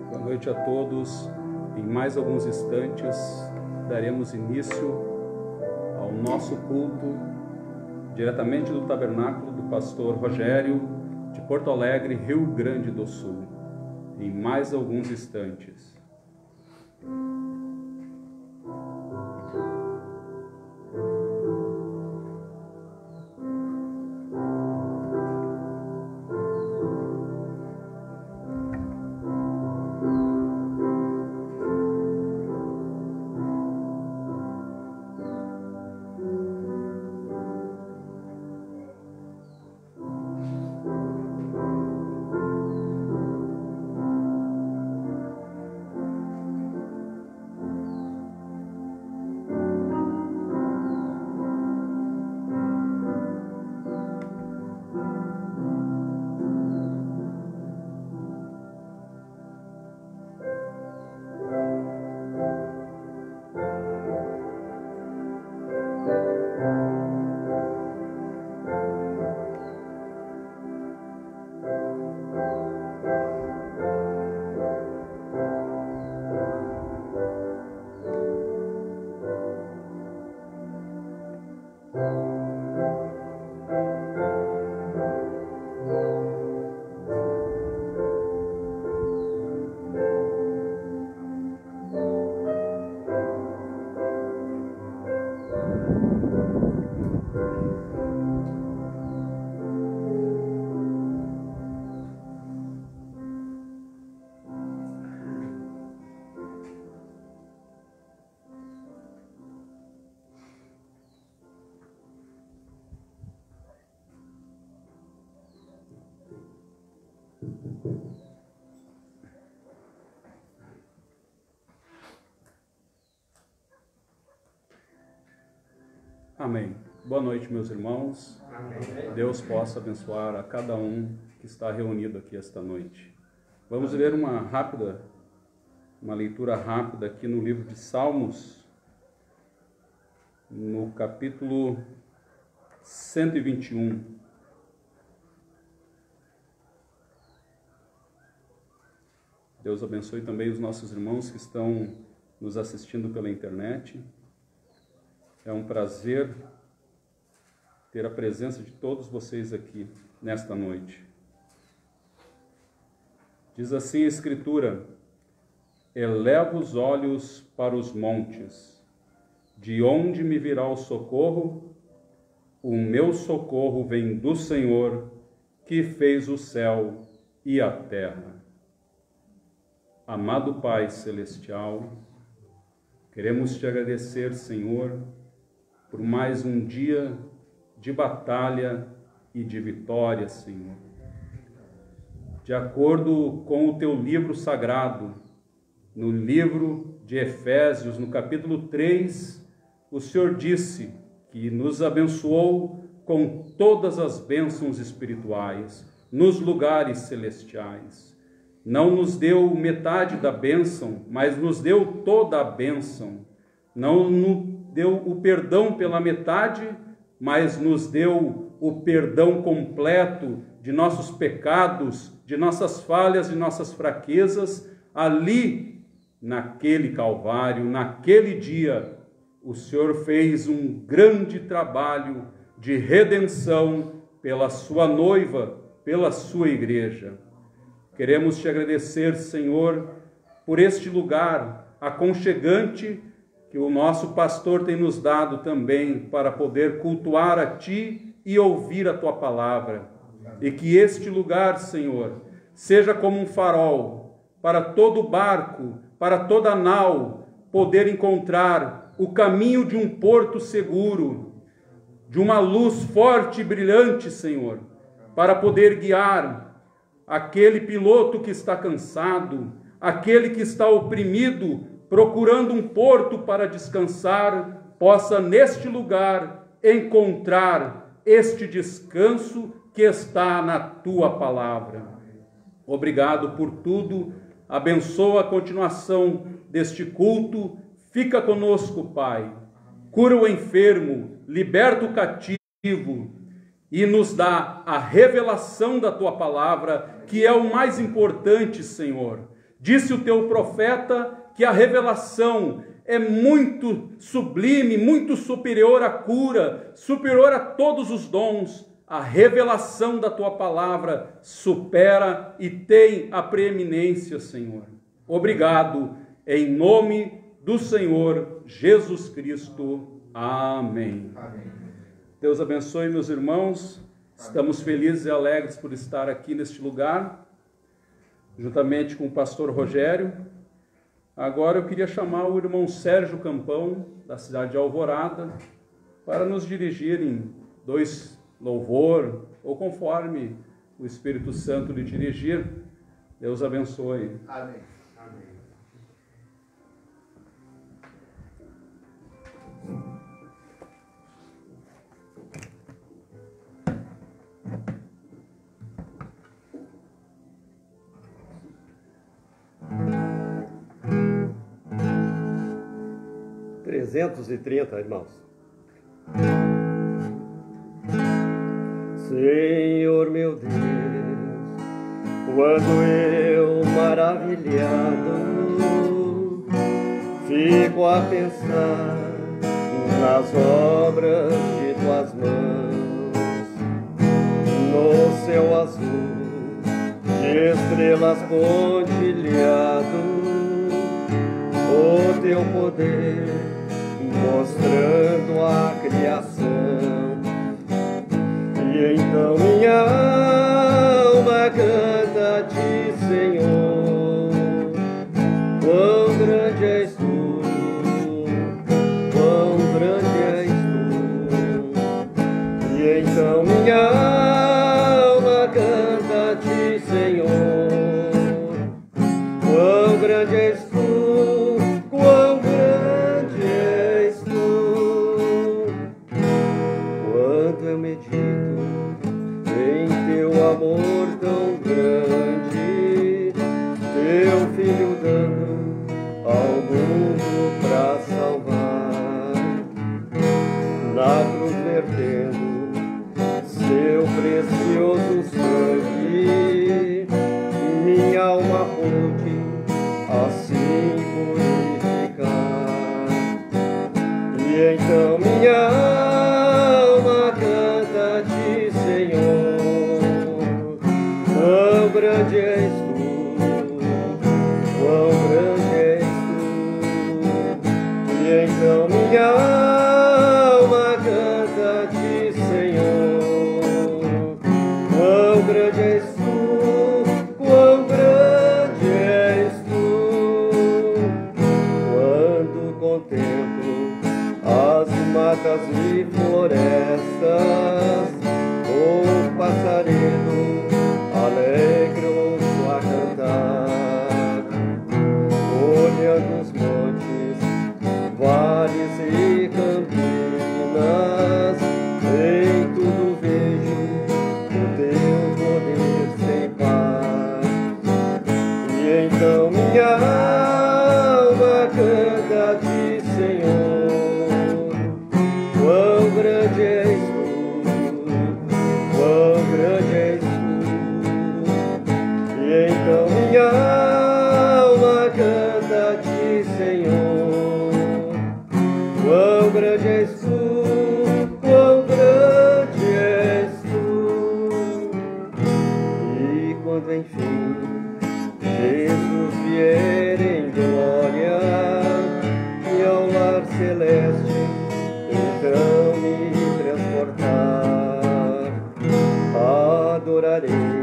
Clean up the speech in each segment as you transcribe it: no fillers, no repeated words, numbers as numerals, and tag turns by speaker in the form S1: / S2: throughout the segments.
S1: Boa noite a todos. Em mais alguns instantes daremos início ao nosso culto diretamente do tabernáculo do pastor Rogério de Porto Alegre, Rio Grande do Sul. Em mais alguns instantes. Amém. Boa noite, meus irmãos. Amém. Deus possa abençoar a cada um que está reunido aqui esta noite. Vamos ler uma leitura rápida aqui no livro de Salmos, no capítulo 121. Deus abençoe também os nossos irmãos que estão nos assistindo pela internet. É um prazer ter a presença de todos vocês aqui nesta noite. Diz assim a Escritura: eleva os olhos para os montes, de onde me virá o socorro? O meu socorro vem do Senhor, que fez o céu e a terra. Amado Pai Celestial, queremos te agradecer, Senhor, por mais um dia de batalha e de vitória, Senhor. De acordo com o teu livro sagrado, no livro de Efésios, no capítulo 3, o Senhor disse que nos abençoou com todas as bênçãos espirituais nos lugares celestiais. Não nos deu metade da bênção, mas nos deu toda a bênção. Não nos deu o perdão pela metade, mas nos deu o perdão completo de nossos pecados, de nossas falhas, de nossas fraquezas. Ali, naquele Calvário, naquele dia, o Senhor fez um grande trabalho de redenção pela sua noiva, pela sua igreja. Queremos te agradecer, Senhor, por este lugar aconchegante que o nosso pastor tem nos dado também para poder cultuar a Ti e ouvir a Tua palavra. E que este lugar, Senhor, seja como um farol para todo barco, para toda nau, poder encontrar o caminho de um porto seguro, de uma luz forte e brilhante, Senhor, para poder guiar aquele piloto que está cansado, aquele que está oprimido, procurando um porto para descansar, possa neste lugar encontrar este descanso que está na Tua palavra. Obrigado por tudo, abençoa a continuação deste culto, fica conosco, Pai, cura o enfermo, liberta o cativo e nos dá a revelação da tua palavra, que é o mais importante, Senhor. Disse o teu profeta que a revelação é muito sublime, muito superior à cura, superior a todos os dons. A revelação da tua palavra supera e tem a preeminência, Senhor. Obrigado, em nome do Senhor Jesus Cristo. Amém. Amém. Deus abençoe, meus irmãos. Estamos felizes e alegres por estar aqui neste lugar, juntamente com o pastor Rogério. Agora eu queria chamar o irmão Sérgio Campão, da cidade de Alvorada, para nos dirigir em 2 louvor, ou conforme o Espírito Santo lhe dirigir. Deus abençoe.
S2: Amém. Amém.
S3: Irmãos. Senhor meu Deus, quando eu maravilhado fico a pensar nas obras de tuas mãos, no céu azul de estrelas pontilhado, o teu poder mostrando a criação. E então minha alma canta a ti, Senhor, quão grande és tu, quão grande és tu. E então minha alma canta a ti, Senhor, quão grande és tu, quão grande és tu. Quando eu medito amor tão grande, teu filho dando ao mundo pra salvar, na cruz vertendo seu precioso sangue, minha alma pôde assim purificar. E então minha alma canta a ti, Senhor, quão grande és tu, quão grande és tu. E então minha alma canta a ti, Senhor, quão grande és tu, quão grande és tu. Quando contemplo as matas e florestas, o passarinho alegro-se a cantar, olhando os montes, vales e campinas, em tudo vejo o teu poder sem par. E então minha alma canta a ti, Senhor, quão grande és tu, quão grande és tu. E então minha alma canta a ti, Senhor, quão grande és tu, quão grande és tu. E quando enfim Jesus vier em glória e ao lar celeste então me transportar, adorarei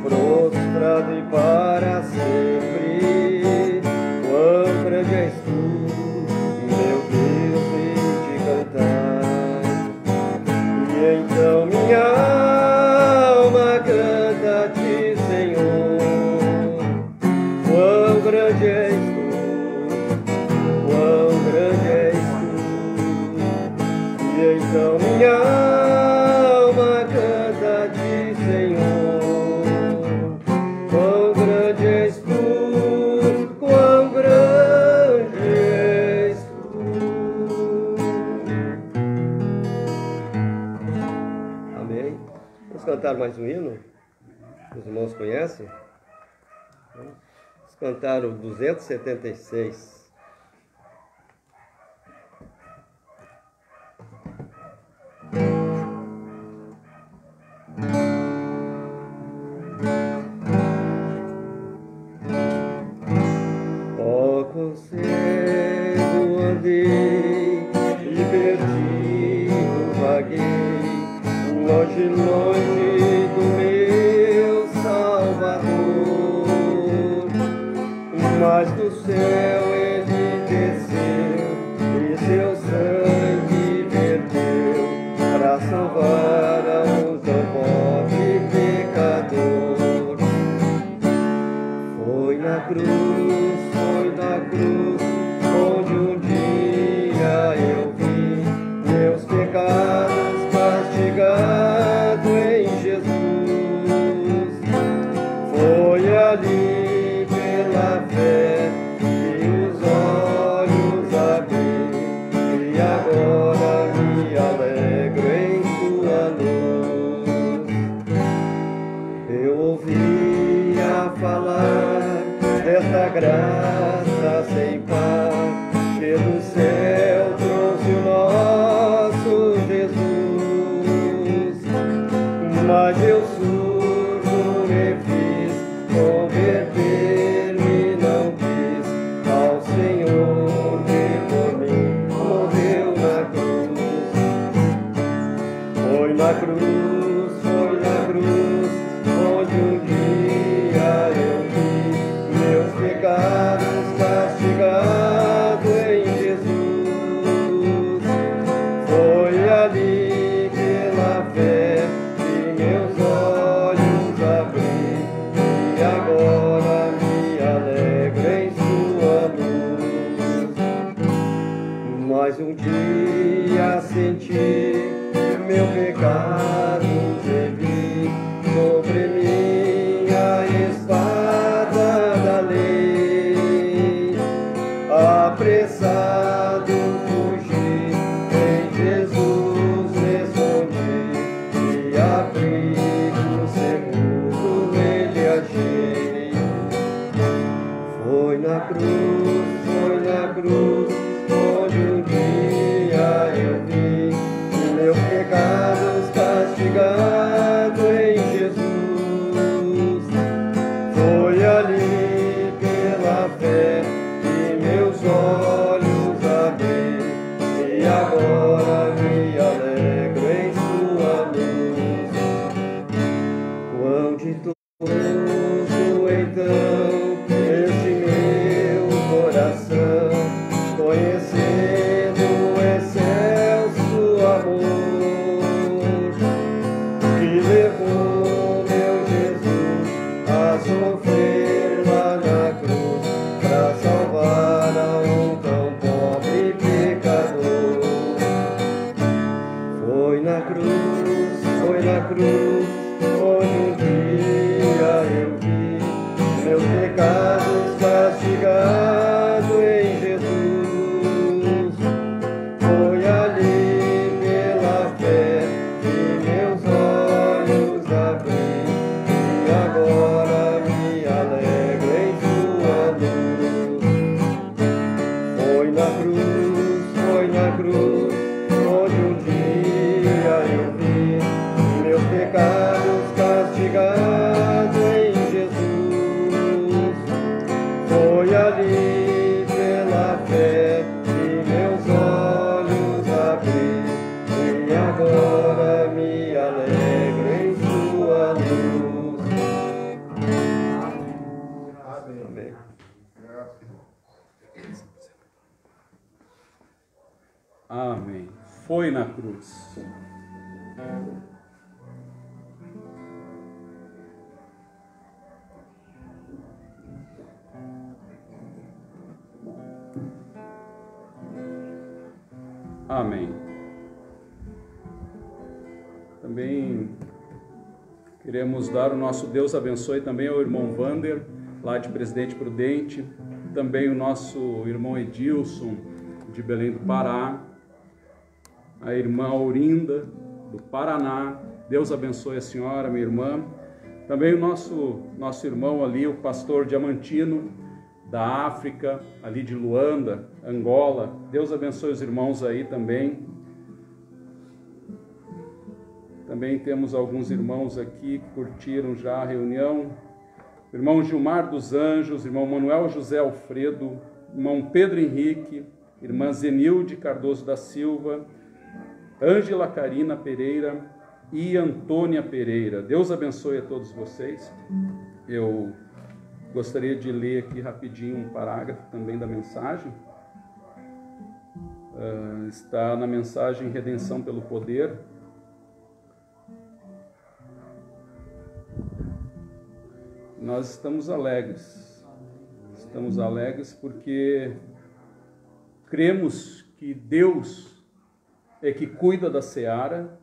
S3: prostrado e para sempre, quão grande és tu, meu Deus, e te cantar. E então minha alma canta a ti, Senhor, quão grande és tu, quão grande és tu. E então minha alma canta a ti, Senhor, quão grande és tu, quão grande és tu. cantar mais um hino? Os irmãos conhecem? Vamos cantar o 276. Ó, consigo andei e perdido vaguei, longe, longe do meu Salvador, mas do céu ele desceu e seu sangue verteu para salvar a um tão pobre pecador. Foi na cruz, onde um dia eu vi meus pecados castigado em Jesus. Foi ali pela fé que os olhos abri, e agora me alegro em sua luz. Eu ouvia falar desta graça sem par, que do céu trouxe o nosso Jesus. Mas eu surdo me fiz, converter-me não quis ao Senhor que por mim morreu na cruz. Foi na cruz, onde um dia eu vi meus pecados castigado em Jesus. Foi ali pela fé que meus olhos abri, e agora me alegro em sua luz. Mas um dia senti meu pecado revi sobre minha espada da lei. Apressado fugi, em Jesus respondi, e abrigo seguro nele achei. Foi na cruz, onde um dia eu vi meus pecados castigado em Jesus. Foi ali pela fé que meus olhos abri, e agora me alegro em sua luz. Quão ditoso então este meu coração, conhecendo o excelso amor que levou meu Jesus a sofrer lá na cruz para salvar a um tão pobre pecador. Foi na cruz, onde um dia eu vi meus pecados castigado em Jesus. Foi ali pela fé que meus olhos abri, e agora me alegro em sua luz. Foi na cruz, onde um dia eu vi meus pecados castigado em Jesus. Foi ali pela fé que meus olhos abri, e agora me alegro em sua luz. Amém.
S1: Amém. Foi na cruz. Amém. Também queremos dar o nosso Deus abençoe também ao irmão Vander, lá de Presidente Prudente, também o nosso irmão Edilson, de Belém do Pará, a irmã Aurinda, do Paraná, Deus abençoe a senhora, minha irmã. Também o nosso irmão ali, o pastor Diamantino, da África, ali de Luanda, Angola. Deus abençoe os irmãos aí também. Também temos alguns irmãos aqui que curtiram já a reunião. Irmão Gilmar dos Anjos, irmão Manuel José Alfredo, irmão Pedro Henrique, irmã Zenilde Cardoso da Silva, Ângela Carina Pereira e Antônia Pereira. Deus abençoe a todos vocês. Eu gostaria de ler aqui rapidinho um parágrafo também da mensagem. Está na mensagem Redenção pelo Poder. Nós estamos alegres porque cremos que Deus é que cuida da seara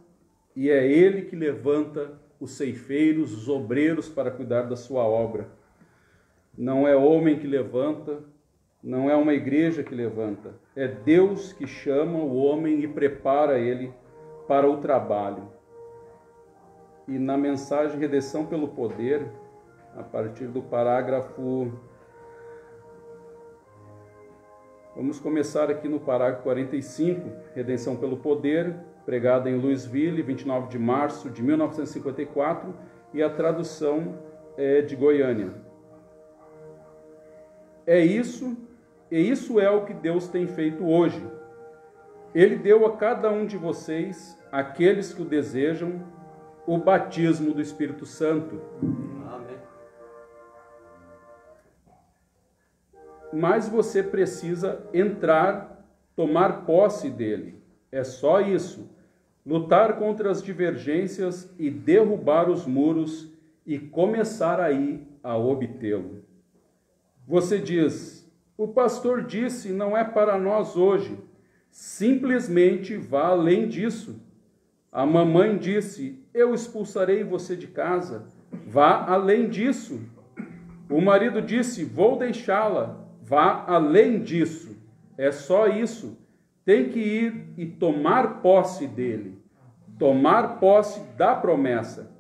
S1: e é Ele que levanta os ceifeiros, os obreiros para cuidar da sua obra. Não é homem que levanta, não é uma igreja que levanta, é Deus que chama o homem e prepara ele para o trabalho. E na mensagem Redenção pelo Poder, a partir do parágrafo... Vamos começar aqui no parágrafo 45, Redenção pelo Poder, pregada em Louisville, 29 de março de 1954, e a tradução é de Goiânia. Isso é o que Deus tem feito hoje. Ele deu a cada um de vocês, aqueles que o desejam, o batismo do Espírito Santo. Mas você precisa entrar, tomar posse dele. É só isso. Lutar contra as divergências e derrubar os muros e começar aí a obtê-lo. Você diz, o pastor disse, não é para nós hoje. Simplesmente vá além disso. A mamãe disse, eu expulsarei você de casa. Vá além disso. O marido disse, vou deixá-la. Vá além disso. É só isso. Tem que ir e tomar posse dele. Tomar posse da promessa.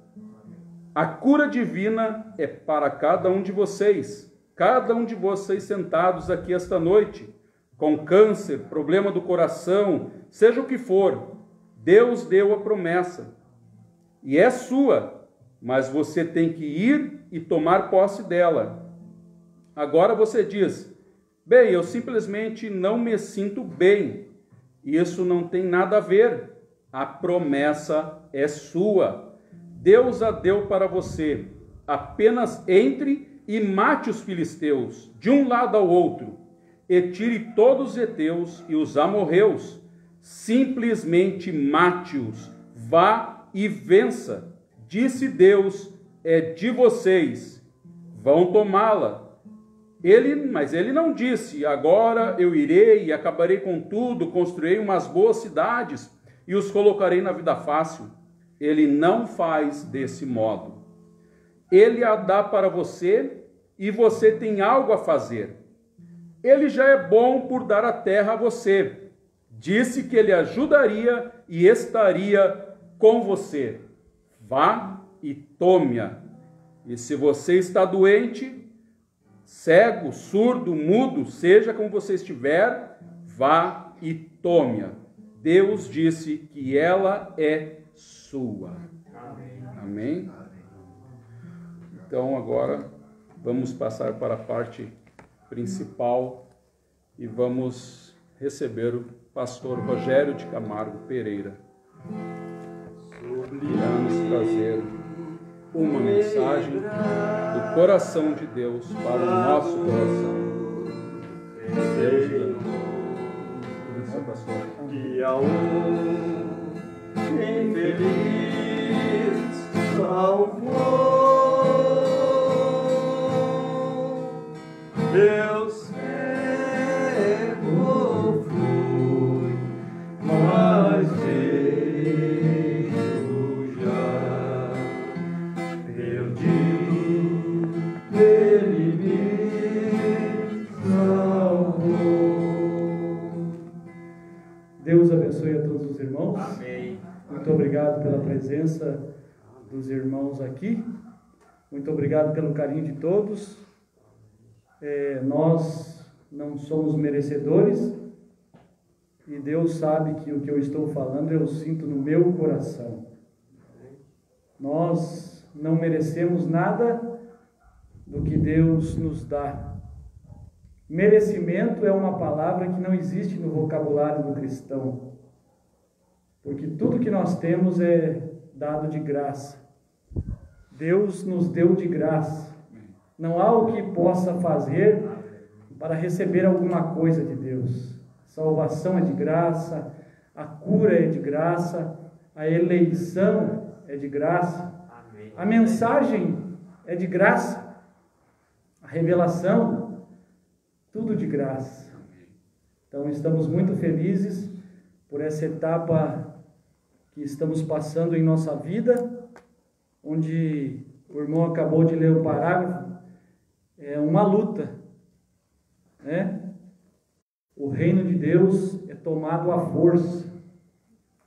S1: A cura divina é para cada um de vocês. Cada um de vocês sentados aqui esta noite, com câncer, problema do coração, seja o que for, Deus deu a promessa. E é sua, mas você tem que ir e tomar posse dela. Agora você diz, bem, eu simplesmente não me sinto bem. Isso não tem nada a ver. A promessa é sua. Deus a deu para você. Apenas entre e mate os filisteus, de um lado ao outro, e tire todos os heteus e os amorreus. Simplesmente mate-os. Vá e vença. Disse Deus, é de vocês. Vão tomá-la. Mas ele não disse, agora eu irei e acabarei com tudo, construirei umas boas cidades e os colocarei na vida fácil. Ele não faz desse modo. Ele a dá para você e você tem algo a fazer. Ele já é bom por dar a terra a você. Disse que ele ajudaria e estaria com você. Vá e tome-a. E se você está doente, cego, surdo, mudo, seja como você estiver, vá e tome-a. Deus disse que ela é sua. Amém? Então agora vamos passar para a parte principal e vamos receber o pastor Rogério de Camargo Pereira. Irá nos trazer uma mensagem do coração de Deus para o nosso coração. Deus, pastor.
S3: E a infeliz salvou. Eu cego fui, mas vejo já. Eu digo, ele me salvou.
S2: Deus abençoe a todos os irmãos.
S3: Amém.
S2: Muito obrigado pela presença dos irmãos aqui. Muito obrigado pelo carinho de todos. Nós não somos merecedores e Deus sabe que o que eu estou falando eu sinto no meu coração. Nós não merecemos nada do que Deus nos dá. Merecimento é uma palavra que não existe no vocabulário do cristão, porque tudo que nós temos é dado de graça. Deus nos deu de graça. Não há o que possa fazer para receber alguma coisa de Deus. Salvação é de graça, a cura é de graça, a eleição é de graça, a mensagem é de graça, a revelação, tudo de graça. Então estamos muito felizes por essa etapa que estamos passando em nossa vida, onde o irmão acabou de ler o parágrafo. É uma luta, né? O reino de Deus é tomado à força,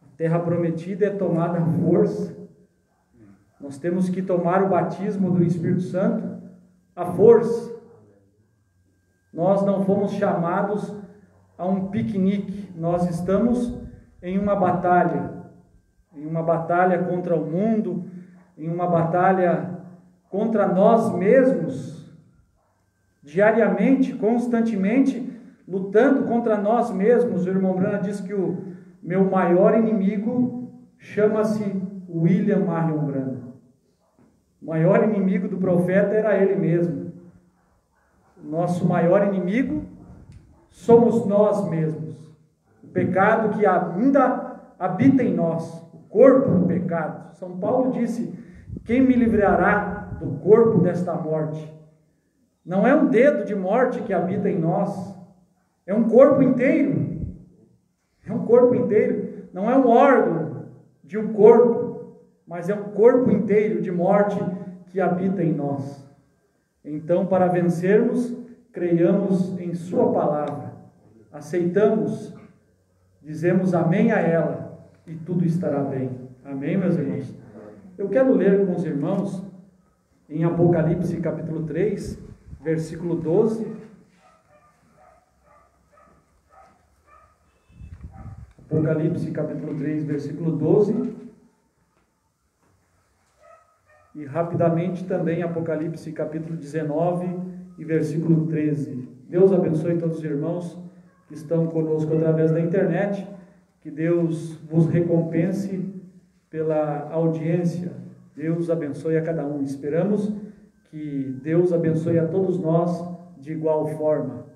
S2: a terra prometida é tomada à força. Nós temos que tomar o batismo do Espírito Santo à força. Nós não fomos chamados a um piquenique, nós estamos em uma batalha contra o mundo, em uma batalha contra nós mesmos, diariamente, constantemente, lutando contra nós mesmos. O irmão Branham diz que o meu maior inimigo chama-se William Marion Branham. O maior inimigo do profeta era ele mesmo. Nosso maior inimigo somos nós mesmos. O pecado que ainda habita em nós, o corpo do pecado. São Paulo disse: quem me livrará do corpo desta morte? Não é um dedo de morte que habita em nós, é um corpo inteiro. É um corpo inteiro. Não é um órgão de um corpo, mas é um corpo inteiro de morte que habita em nós. Então, para vencermos, creiamos em Sua palavra, aceitamos, dizemos amém a ela e tudo estará bem. Amém, meus irmãos? Eu quero ler com os irmãos em Apocalipse capítulo 3, versículo 12. Apocalipse capítulo 3, versículo 12. E rapidamente também Apocalipse capítulo 19 e versículo 13. Deus abençoe todos os irmãos que estão conosco através da internet. Que Deus vos recompense pela audiência. Deus abençoe a cada um. Esperamos que Deus abençoe a todos nós de igual forma.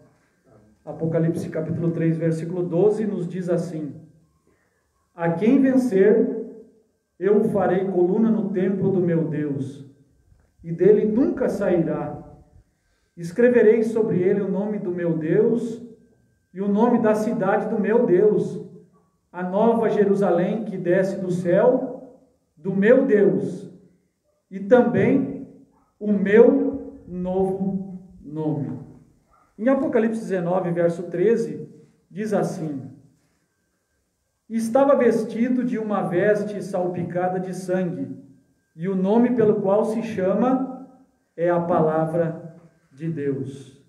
S2: Apocalipse capítulo 3, versículo 12 nos diz assim: a quem vencer, eu farei coluna no templo do meu Deus, e dele nunca sairá. Escreverei sobre ele o nome do meu Deus e o nome da cidade do meu Deus, a nova Jerusalém que desce do céu, do meu Deus, e também o meu novo nome. Em Apocalipse 19, verso 13, diz assim: estava vestido de uma veste salpicada de sangue, e o nome pelo qual se chama é a palavra de Deus.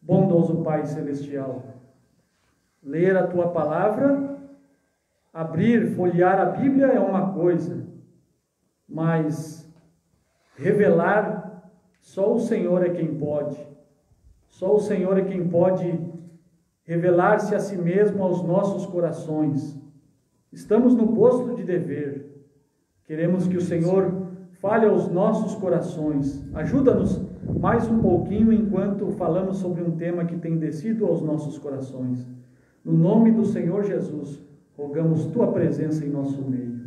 S2: Bondoso Pai Celestial, ler a Tua palavra, abrir, folhear a Bíblia é uma coisa, mas revelar, só o Senhor é quem pode. Só o Senhor é quem pode revelar-se a si mesmo aos nossos corações. Estamos no posto de dever. Queremos que o Senhor fale aos nossos corações. Ajuda-nos mais um pouquinho enquanto falamos sobre um tema que tem descido aos nossos corações. No nome do Senhor Jesus, rogamos Tua presença em nosso meio.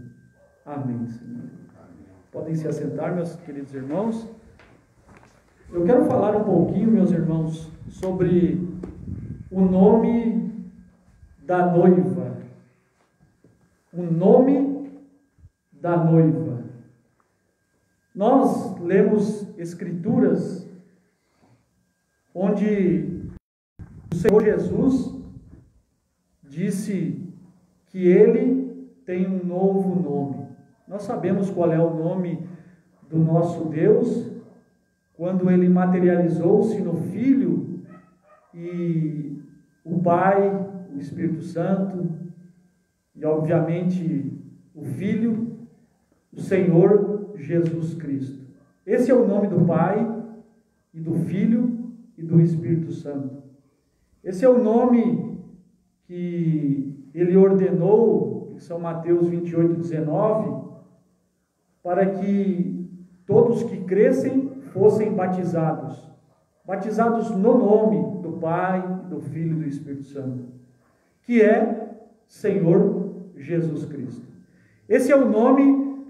S2: Amém, Senhor. Podem se assentar, meus queridos irmãos. Eu quero falar um pouquinho, meus irmãos, sobre o nome da noiva. O nome da noiva. Nós lemos escrituras onde o Senhor Jesus disse que Ele tem um novo nome. Nós sabemos qual é o nome do nosso Deus, quando Ele materializou-se no Filho e o Pai, o Espírito Santo e, obviamente, o Filho, o Senhor Jesus Cristo. Esse é o nome do Pai e do Filho e do Espírito Santo. Esse é o nome que Ele ordenou, em São Mateus 28:19, para que todos que crescem fossem batizados no nome do Pai, do Filho e do Espírito Santo, que é Senhor Jesus Cristo. Esse é o nome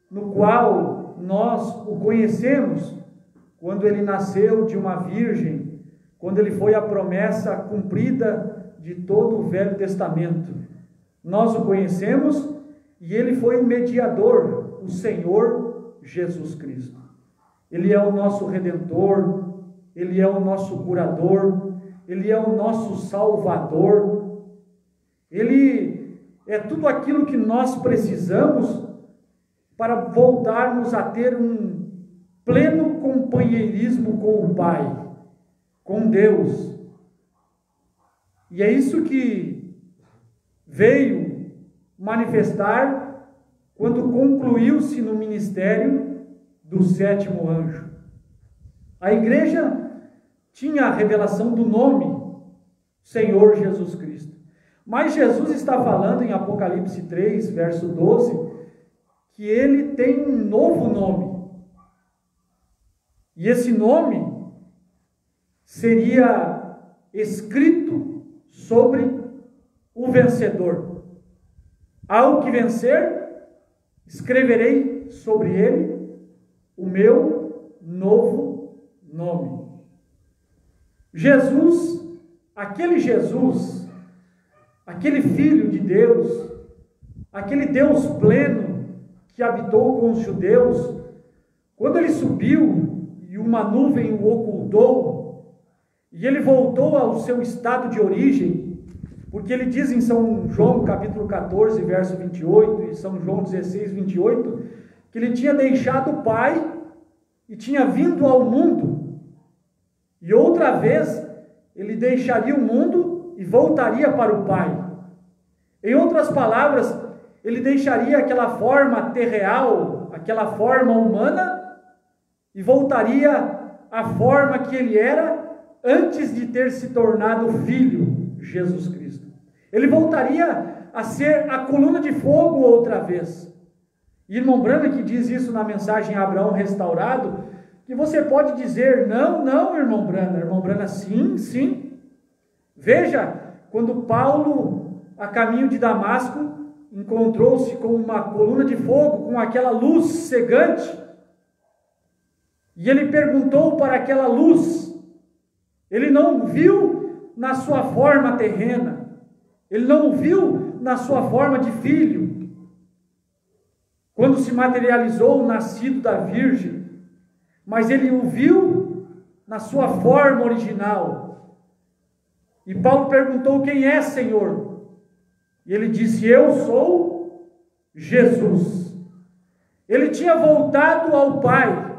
S2: no qual nós o conhecemos quando ele nasceu de uma virgem, quando ele foi a promessa cumprida de todo o Velho Testamento. Nós o conhecemos e ele foi o mediador, o Senhor Jesus Cristo. Ele é o nosso Redentor, Ele é o nosso curador, Ele é o nosso Salvador. Ele é tudo aquilo que nós precisamos para voltarmos a ter um pleno companheirismo com o Pai, com Deus. E é isso que veio manifestar quando concluiu-se no ministério do 7º anjo. A igreja tinha a revelação do nome Senhor Jesus Cristo. Mas Jesus está falando em Apocalipse 3, verso 12, que ele tem um novo nome. E esse nome seria escrito sobre o vencedor. Ao que vencer, escreverei sobre ele o meu novo nome. Jesus, aquele Filho de Deus, aquele Deus pleno que habitou com os judeus, quando ele subiu e uma nuvem o ocultou, e ele voltou ao seu estado de origem, porque ele diz em São João capítulo 14, verso 28, e São João 16, 28, que ele tinha deixado o Pai e tinha vindo ao mundo, e outra vez ele deixaria o mundo e voltaria para o Pai. Em outras palavras, ele deixaria aquela forma terreal, aquela forma humana, e voltaria à forma que ele era antes de ter se tornado Filho, Jesus Cristo. Ele voltaria a ser a coluna de fogo outra vez. E irmão Branham diz isso na mensagem Abraão Restaurado, que você pode dizer, não, irmão Branham, sim. Veja, quando Paulo, a caminho de Damasco, encontrou-se com uma coluna de fogo, com aquela luz cegante, e ele perguntou para aquela luz, ele não viu na sua forma terrena, ele não viu na sua forma de filho, quando se materializou o nascido da Virgem, mas ele o viu na sua forma original. E Paulo perguntou, quem é, Senhor? E ele disse, eu sou Jesus. Ele tinha voltado ao Pai,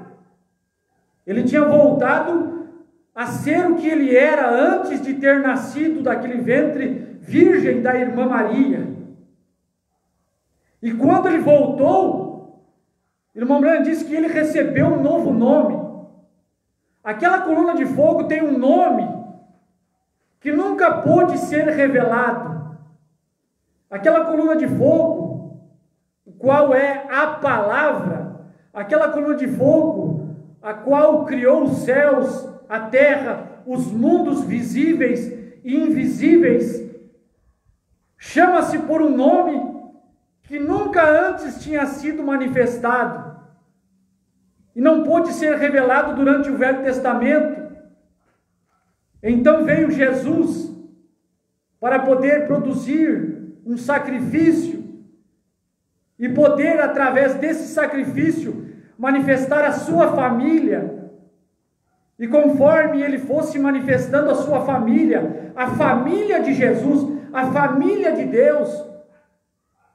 S2: ele tinha voltado a ser o que ele era antes de ter nascido daquele ventre virgem da irmã Maria. E quando ele voltou, irmão Branham disse que ele recebeu um novo nome. Aquela coluna de fogo tem um nome que nunca pôde ser revelado. Aquela coluna de fogo, o qual é a palavra, aquela coluna de fogo, a qual criou os céus, a terra, os mundos visíveis e invisíveis, chama-se por um nome que nunca antes tinha sido manifestado e não pôde ser revelado durante o Velho Testamento. Então veio Jesus para poder produzir um sacrifício e poder, através desse sacrifício, manifestar a sua família. E conforme ele fosse manifestando a sua família, a família de Jesus, a família de Deus,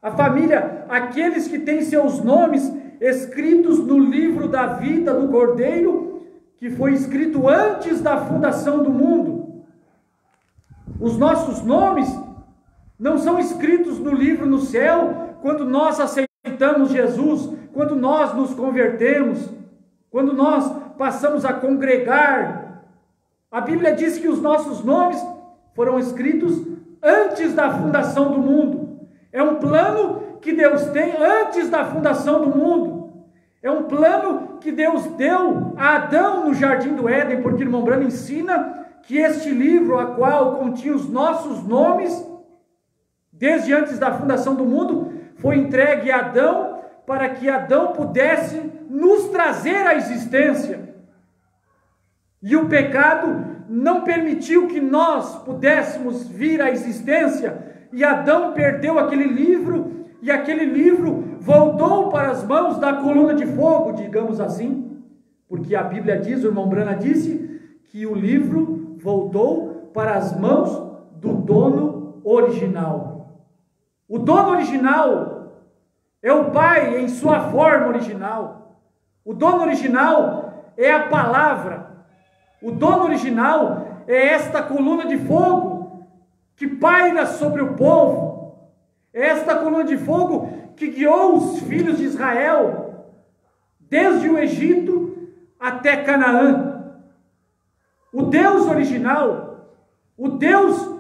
S2: A família, aqueles que têm seus nomes escritos no livro da vida do Cordeiro, que foi escrito antes da fundação do mundo. Os nossos nomes não são escritos no livro no céu quando nós aceitamos Jesus, quando nós nos convertemos, quando nós passamos a congregar. A Bíblia diz que os nossos nomes foram escritos antes da fundação do mundo. É um plano que Deus tem antes da fundação do mundo. É um plano que Deus deu a Adão no Jardim do Éden, porque o irmão Brano ensina que este livro, a qual continha os nossos nomes, desde antes da fundação do mundo, foi entregue a Adão, para que Adão pudesse nos trazer à existência. E o pecado não permitiu que nós pudéssemos vir à existência, e Adão perdeu aquele livro, e aquele livro voltou para as mãos da coluna de fogo, digamos assim, porque a Bíblia diz, o irmão Brana disse, que o livro voltou para as mãos do dono original. O dono original é o Pai em sua forma original. O dono original é a palavra. O dono original é esta coluna de fogo que paira sobre o povo. É esta coluna de fogo que guiou os filhos de Israel desde o Egito até Canaã. O Deus original, o Deus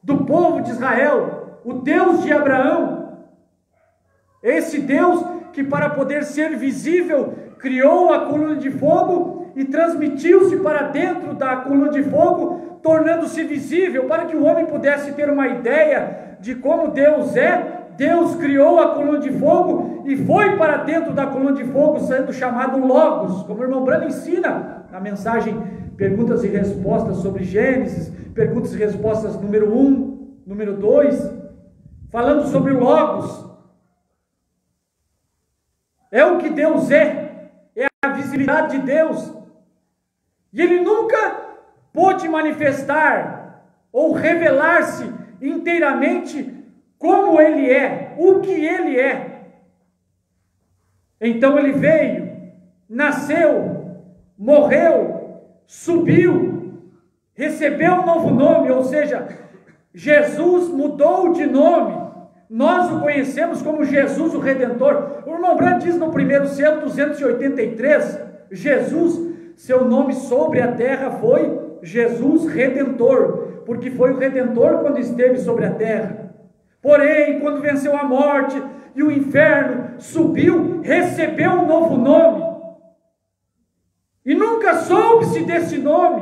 S2: do povo de Israel, o Deus de Abraão, esse Deus que, para poder ser visível, criou a coluna de fogo e transmitiu-se para dentro da coluna de fogo, tornando-se visível, para que o homem pudesse ter uma ideia de como Deus é. Deus criou a coluna de fogo e foi para dentro da coluna de fogo, sendo chamado Logos, como o irmão Brano ensina na mensagem Perguntas e Respostas sobre Gênesis, Perguntas e Respostas número 1, número 2, falando sobre o Logos. É o que Deus é a visibilidade de Deus, e Ele nunca pôde manifestar ou revelar-se inteiramente como Ele é, o que Ele é. Então Ele veio, nasceu, morreu, subiu, recebeu um novo nome, ou seja, Jesus mudou de nome. Nós o conhecemos como Jesus o Redentor. O irmão Brandt diz no primeiro selo 283, Jesus, seu nome sobre a terra foi Jesus Redentor, porque foi o Redentor quando esteve sobre a terra. Porém, quando venceu a morte e o inferno, subiu, recebeu um novo nome. E nunca soube-se desse nome.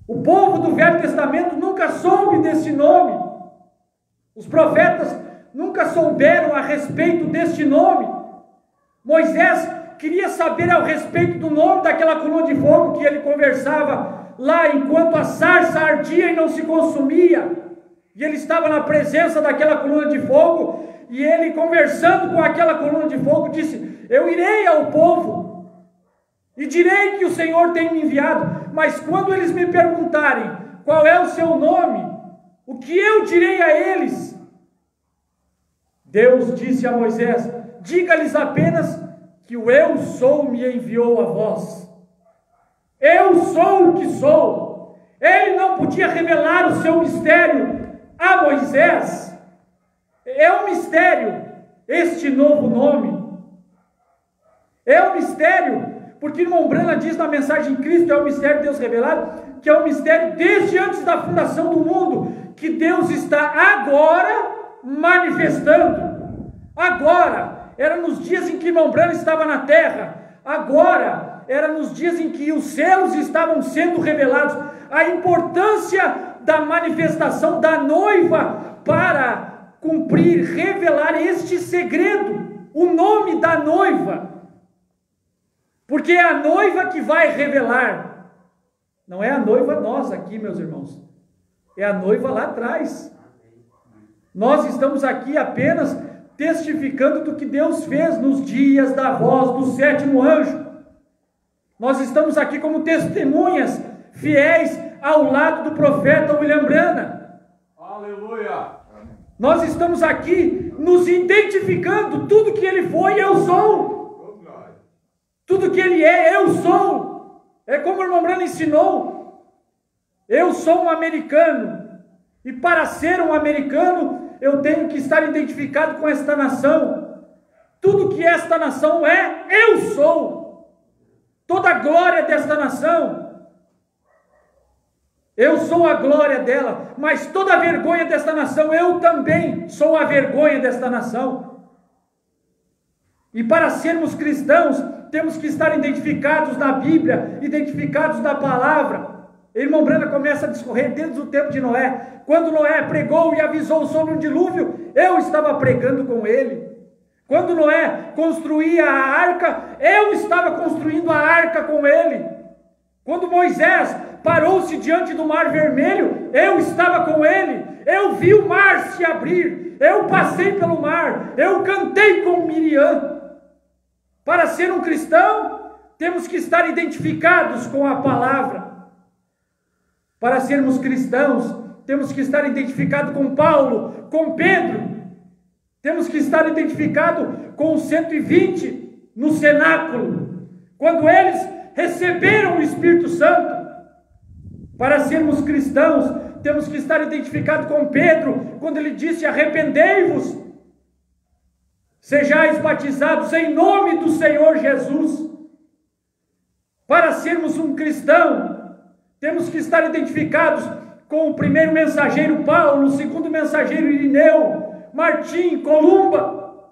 S2: O povo do Velho Testamento nunca soube desse nome. Os profetas nunca souberam a respeito deste nome. Moisés queria saber a respeito do nome daquela coluna de fogo que ele conversava lá enquanto a sarça ardia e não se consumia. E ele estava na presença daquela coluna de fogo, e ele, conversando com aquela coluna de fogo, disse: eu irei ao povo e direi que o Senhor tem me enviado, mas quando eles me perguntarem qual é o seu nome, o que eu direi a eles? Deus disse a Moisés: diga-lhes apenas que o eu sou me enviou a vós. Eu sou o que sou. Ele não podia revelar o seu mistério a Moisés. É um mistério este novo nome. É um mistério, porque irmão Brana diz na mensagem Cristo é o mistério de Deus revelado, que é um mistério desde antes da fundação do mundo, que Deus está agora manifestando. Agora, era nos dias em que irmão Brana estava na terra. Agora, era nos dias em que os céus estavam sendo revelados. A importância da manifestação da noiva para cumprir, revelar este segredo, o nome da noiva. Porque é a noiva que vai revelar. Não é a noiva nós aqui, meus irmãos. É a noiva lá atrás. Nós estamos aqui apenas testificando do que Deus fez nos dias da voz do sétimo anjo. Nós estamos aqui como testemunhas fiéis ao lado do profeta William Branham.
S4: Aleluia!
S2: Nós estamos aqui nos identificando. Tudo que ele foi, eu sou. Tudo que ele é, eu sou. É como o irmão Branham ensinou. Eu sou um americano. E para ser um americano, eu tenho que estar identificado com esta nação. Tudo que esta nação é, eu sou. Toda a glória desta nação, eu sou a glória dela. Mas toda a vergonha desta nação, eu também sou a vergonha desta nação. E para sermos cristãos, temos que estar identificados na Bíblia, identificados na palavra. Irmão Branham começa a discorrer desde o tempo de Noé. Quando Noé pregou e avisou sobre um dilúvio, eu estava pregando com ele. Quando Noé construía a arca, eu estava construindo a arca com ele. Quando Moisés parou-se diante do mar vermelho, eu estava com ele. Eu vi o mar se abrir, eu passei pelo mar, eu cantei com Miriam. Para ser um cristão, temos que estar identificados com a palavra. Para sermos cristãos, temos que estar identificados com Paulo, com Pedro. Temos que estar identificados com os 120 no cenáculo, quando eles receberam o Espírito Santo. Para sermos cristãos, temos que estar identificados com Pedro, quando ele disse: arrependei-vos, sejais batizados em nome do Senhor Jesus. Para sermos um cristão, temos que estar identificados com o primeiro mensageiro Paulo, o segundo mensageiro Irineu, Martim, Columba.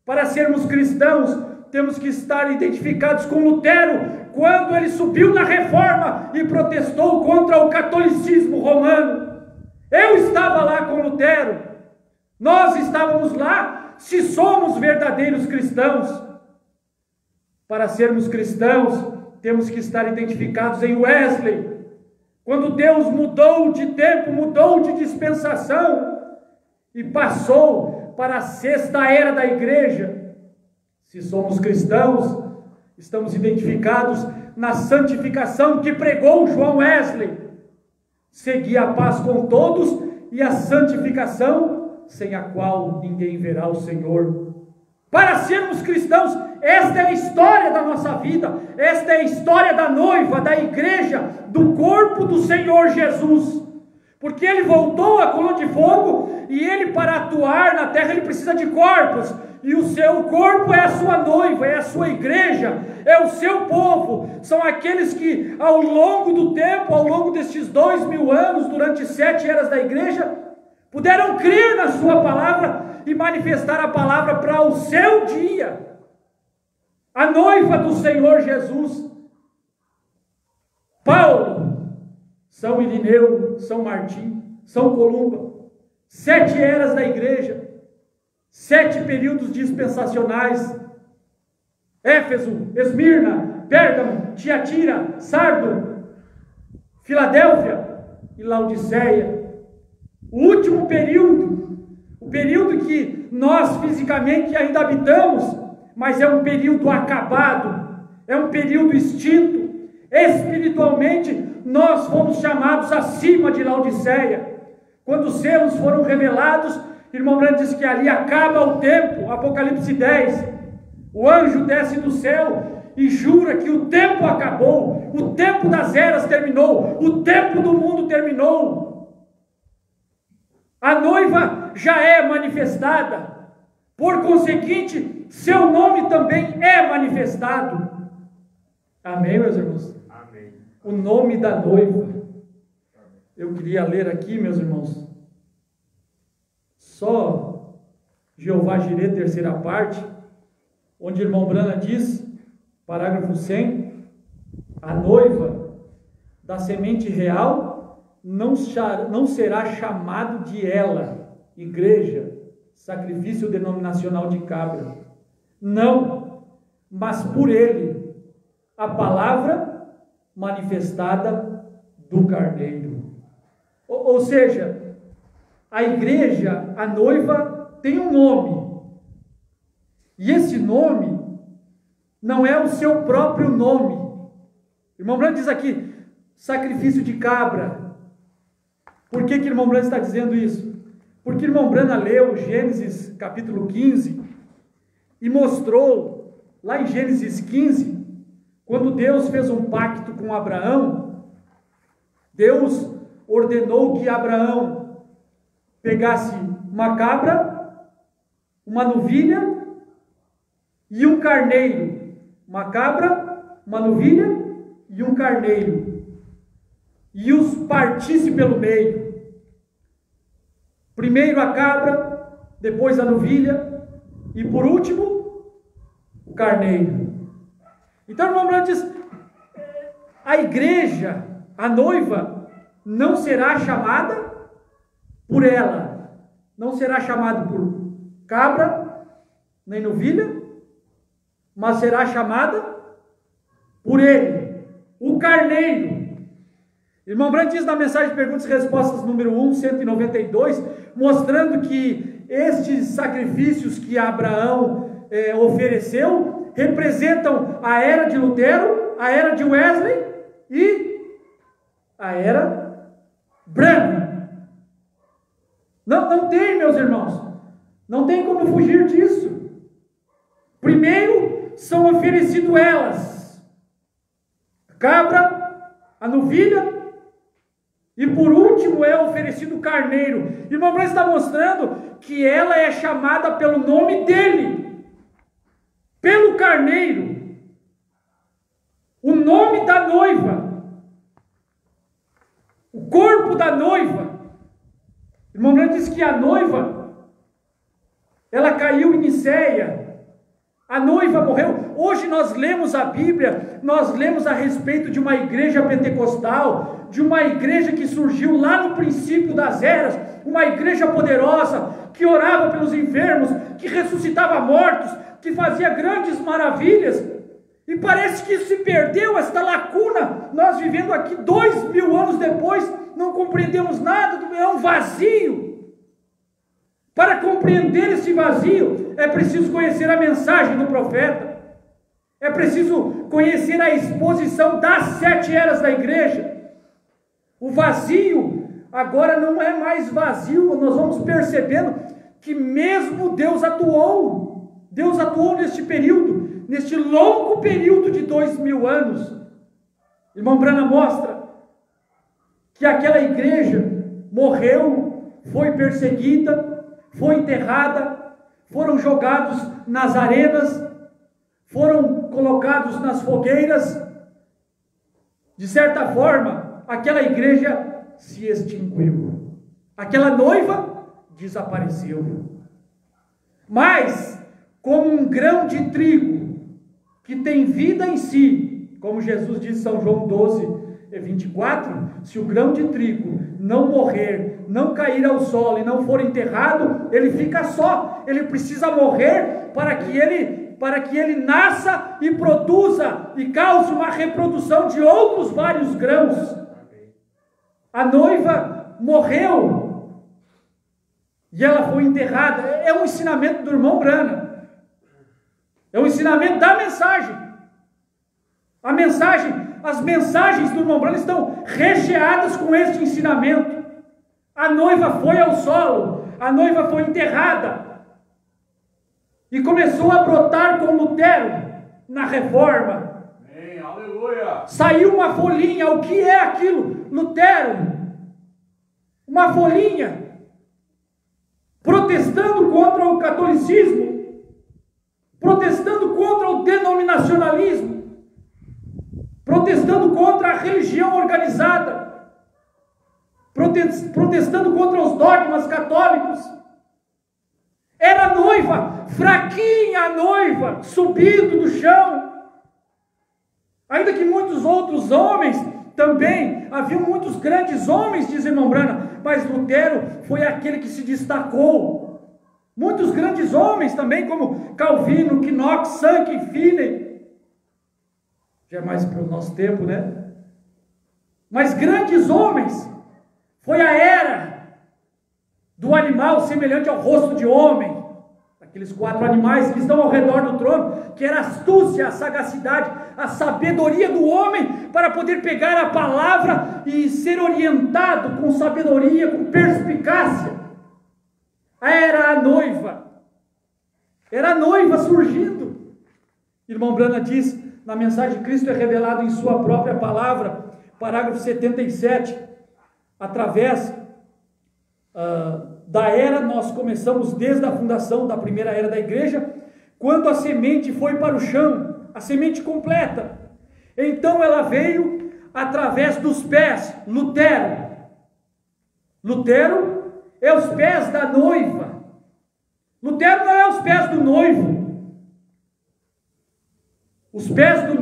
S2: Para sermos cristãos, temos que estar identificados com Lutero, quando ele subiu na Reforma e protestou contra o catolicismo romano. Eu estava lá com Lutero. Nós estávamos lá, se somos verdadeiros cristãos. Para sermos cristãos, temos que estar identificados em Wesley. Quando Deus mudou de tempo, mudou de dispensação e passou para a sexta era da igreja. Se somos cristãos, estamos identificados na santificação que pregou João Wesley. Segui a paz com todos e a santificação, sem a qual ninguém verá o Senhor. Para sermos cristãos, esta é a história da nossa vida, esta é a história da noiva, da igreja, do corpo do Senhor Jesus. Porque ele voltou à coluna de fogo e ele, para atuar na terra, ele precisa de corpos. E o seu corpo é a sua noiva, é a sua igreja, é o seu povo. São aqueles que ao longo do tempo, ao longo destes 2000 anos, durante 7 eras da igreja, puderam crer na sua palavra e manifestar a palavra para o seu dia. A noiva do Senhor Jesus. Paulo, São Irineu, São Martim, São Columba. 7 eras da igreja. 7 períodos dispensacionais: Éfeso, Esmirna, Pérgamo, Tiatira, Sardo, Filadélfia e Laodiceia. O último período, o período que nós fisicamente ainda habitamos, mas é um período acabado, é um período extinto. Espiritualmente, nós fomos chamados acima de Laodiceia. Quando os selos foram revelados, irmão Branham diz que ali acaba o tempo. Apocalipse 10, o anjo desce do céu e jura que o tempo acabou, o tempo das eras terminou, o tempo do mundo terminou. A noiva já é manifestada, por conseguinte, seu nome também é manifestado. Amém, meus irmãos? Amém. O nome da noiva. Eu queria ler aqui, meus irmãos, só Jeová Jireh, terceira parte, onde o irmão Branham diz, parágrafo 100, a noiva da semente real não será chamado de ela, igreja, sacrifício denominacional de cabra. Não, mas por ele, a palavra manifestada do Carneiro. Ou seja, a igreja, a noiva, tem um nome. E esse nome não é o seu próprio nome. O irmão Branham diz aqui, sacrifício de cabra. Por que o irmão Branham está dizendo isso? Porque irmão Brana leu Gênesis capítulo 15 e mostrou, lá em Gênesis 15, quando Deus fez um pacto com Abraão, Deus ordenou que Abraão pegasse uma cabra, uma novilha e um carneiro. Uma cabra, uma novilha e um carneiro. E os partisse pelo meio. Primeiro a cabra, depois a novilha e por último o carneiro. Então, irmão Branco diz, a igreja, a noiva, não será chamada por ela, não será chamada por cabra, nem novilha, mas será chamada por ele, o carneiro. Irmão Branco diz na mensagem de perguntas e respostas número 1, 192, mostrando que estes sacrifícios que Abraão ofereceu representam a era de Lutero, a era de Wesley e a era branca. Não tem, meus irmãos, não tem como fugir disso. Primeiro são oferecidas elas, a cabra, a novilha, e por último é oferecido o carneiro. Irmão Branco está mostrando que ela é chamada pelo nome dele, pelo carneiro, o nome da noiva, o corpo da noiva. Irmão Branco diz que a noiva, ela caiu em Nicéia, a noiva morreu. Hoje nós lemos a Bíblia, nós lemos a respeito de uma igreja pentecostal, de uma igreja que surgiu lá no princípio das eras, uma igreja poderosa, que orava pelos enfermos, que ressuscitava mortos, que fazia grandes maravilhas, e parece que se perdeu esta lacuna. Nós vivendo aqui 2000 anos depois, não compreendemos nada, é um vazio. Para compreender esse vazio, é preciso conhecer a mensagem do profeta, é preciso conhecer a exposição das 7 eras da igreja. O vazio agora não é mais vazio, nós vamos percebendo que mesmo Deus atuou neste período, neste longo período de 2000 anos. Irmão Brana mostra que aquela igreja morreu, foi perseguida, foi enterrada, foram jogados nas arenas, foram colocados nas fogueiras. De certa forma, aquela igreja se extinguiu, aquela noiva desapareceu. Mas, como um grão de trigo que tem vida em si, como Jesus diz em São João 12:24, se o grão de trigo não morrer, não cair ao solo e não for enterrado, ele fica só. Ele precisa morrer para que ele nasça e produza e cause uma reprodução de outros vários grãos. A noiva morreu e ela foi enterrada. É um ensinamento do irmão Brana, é um ensinamento da mensagem. As mensagens do irmão Brana estão recheadas com este ensinamento. A noiva foi ao solo, a noiva foi enterrada e começou a brotar com Lutero na Reforma.
S1: Amém, aleluia.
S2: Saiu uma folhinha. O que é aquilo? Lutero, uma folhinha protestando contra o catolicismo, protestando contra o denominacionalismo, protestando contra a religião organizada, protestando contra os dogmas católicos. Era a noiva, fraquinha a noiva, subindo do chão. Ainda que muitos outros homens também, haviam muitos grandes homens, diz irmão Brana, mas Lutero foi aquele que se destacou. Muitos grandes homens também, como Calvino, Knox, Sankey, Finney. Já é mais para o nosso tempo, né? Mas grandes homens. Foi a era do animal semelhante ao rosto de homem. Aqueles 4 animais que estão ao redor do trono, que era a astúcia, a sagacidade, a sabedoria do homem para poder pegar a palavra e ser orientado com sabedoria, com perspicácia. era a noiva surgindo. Irmão Branham diz, na mensagem Cristo é revelado em sua própria palavra, parágrafo 77, através da era, nós começamos desde a fundação da primeira era da igreja, quando a semente foi para o chão, a semente completa. Então ela veio através dos pés, Lutero. Lutero é os pés da noiva. Lutero não é os pés do noivo. Os pés do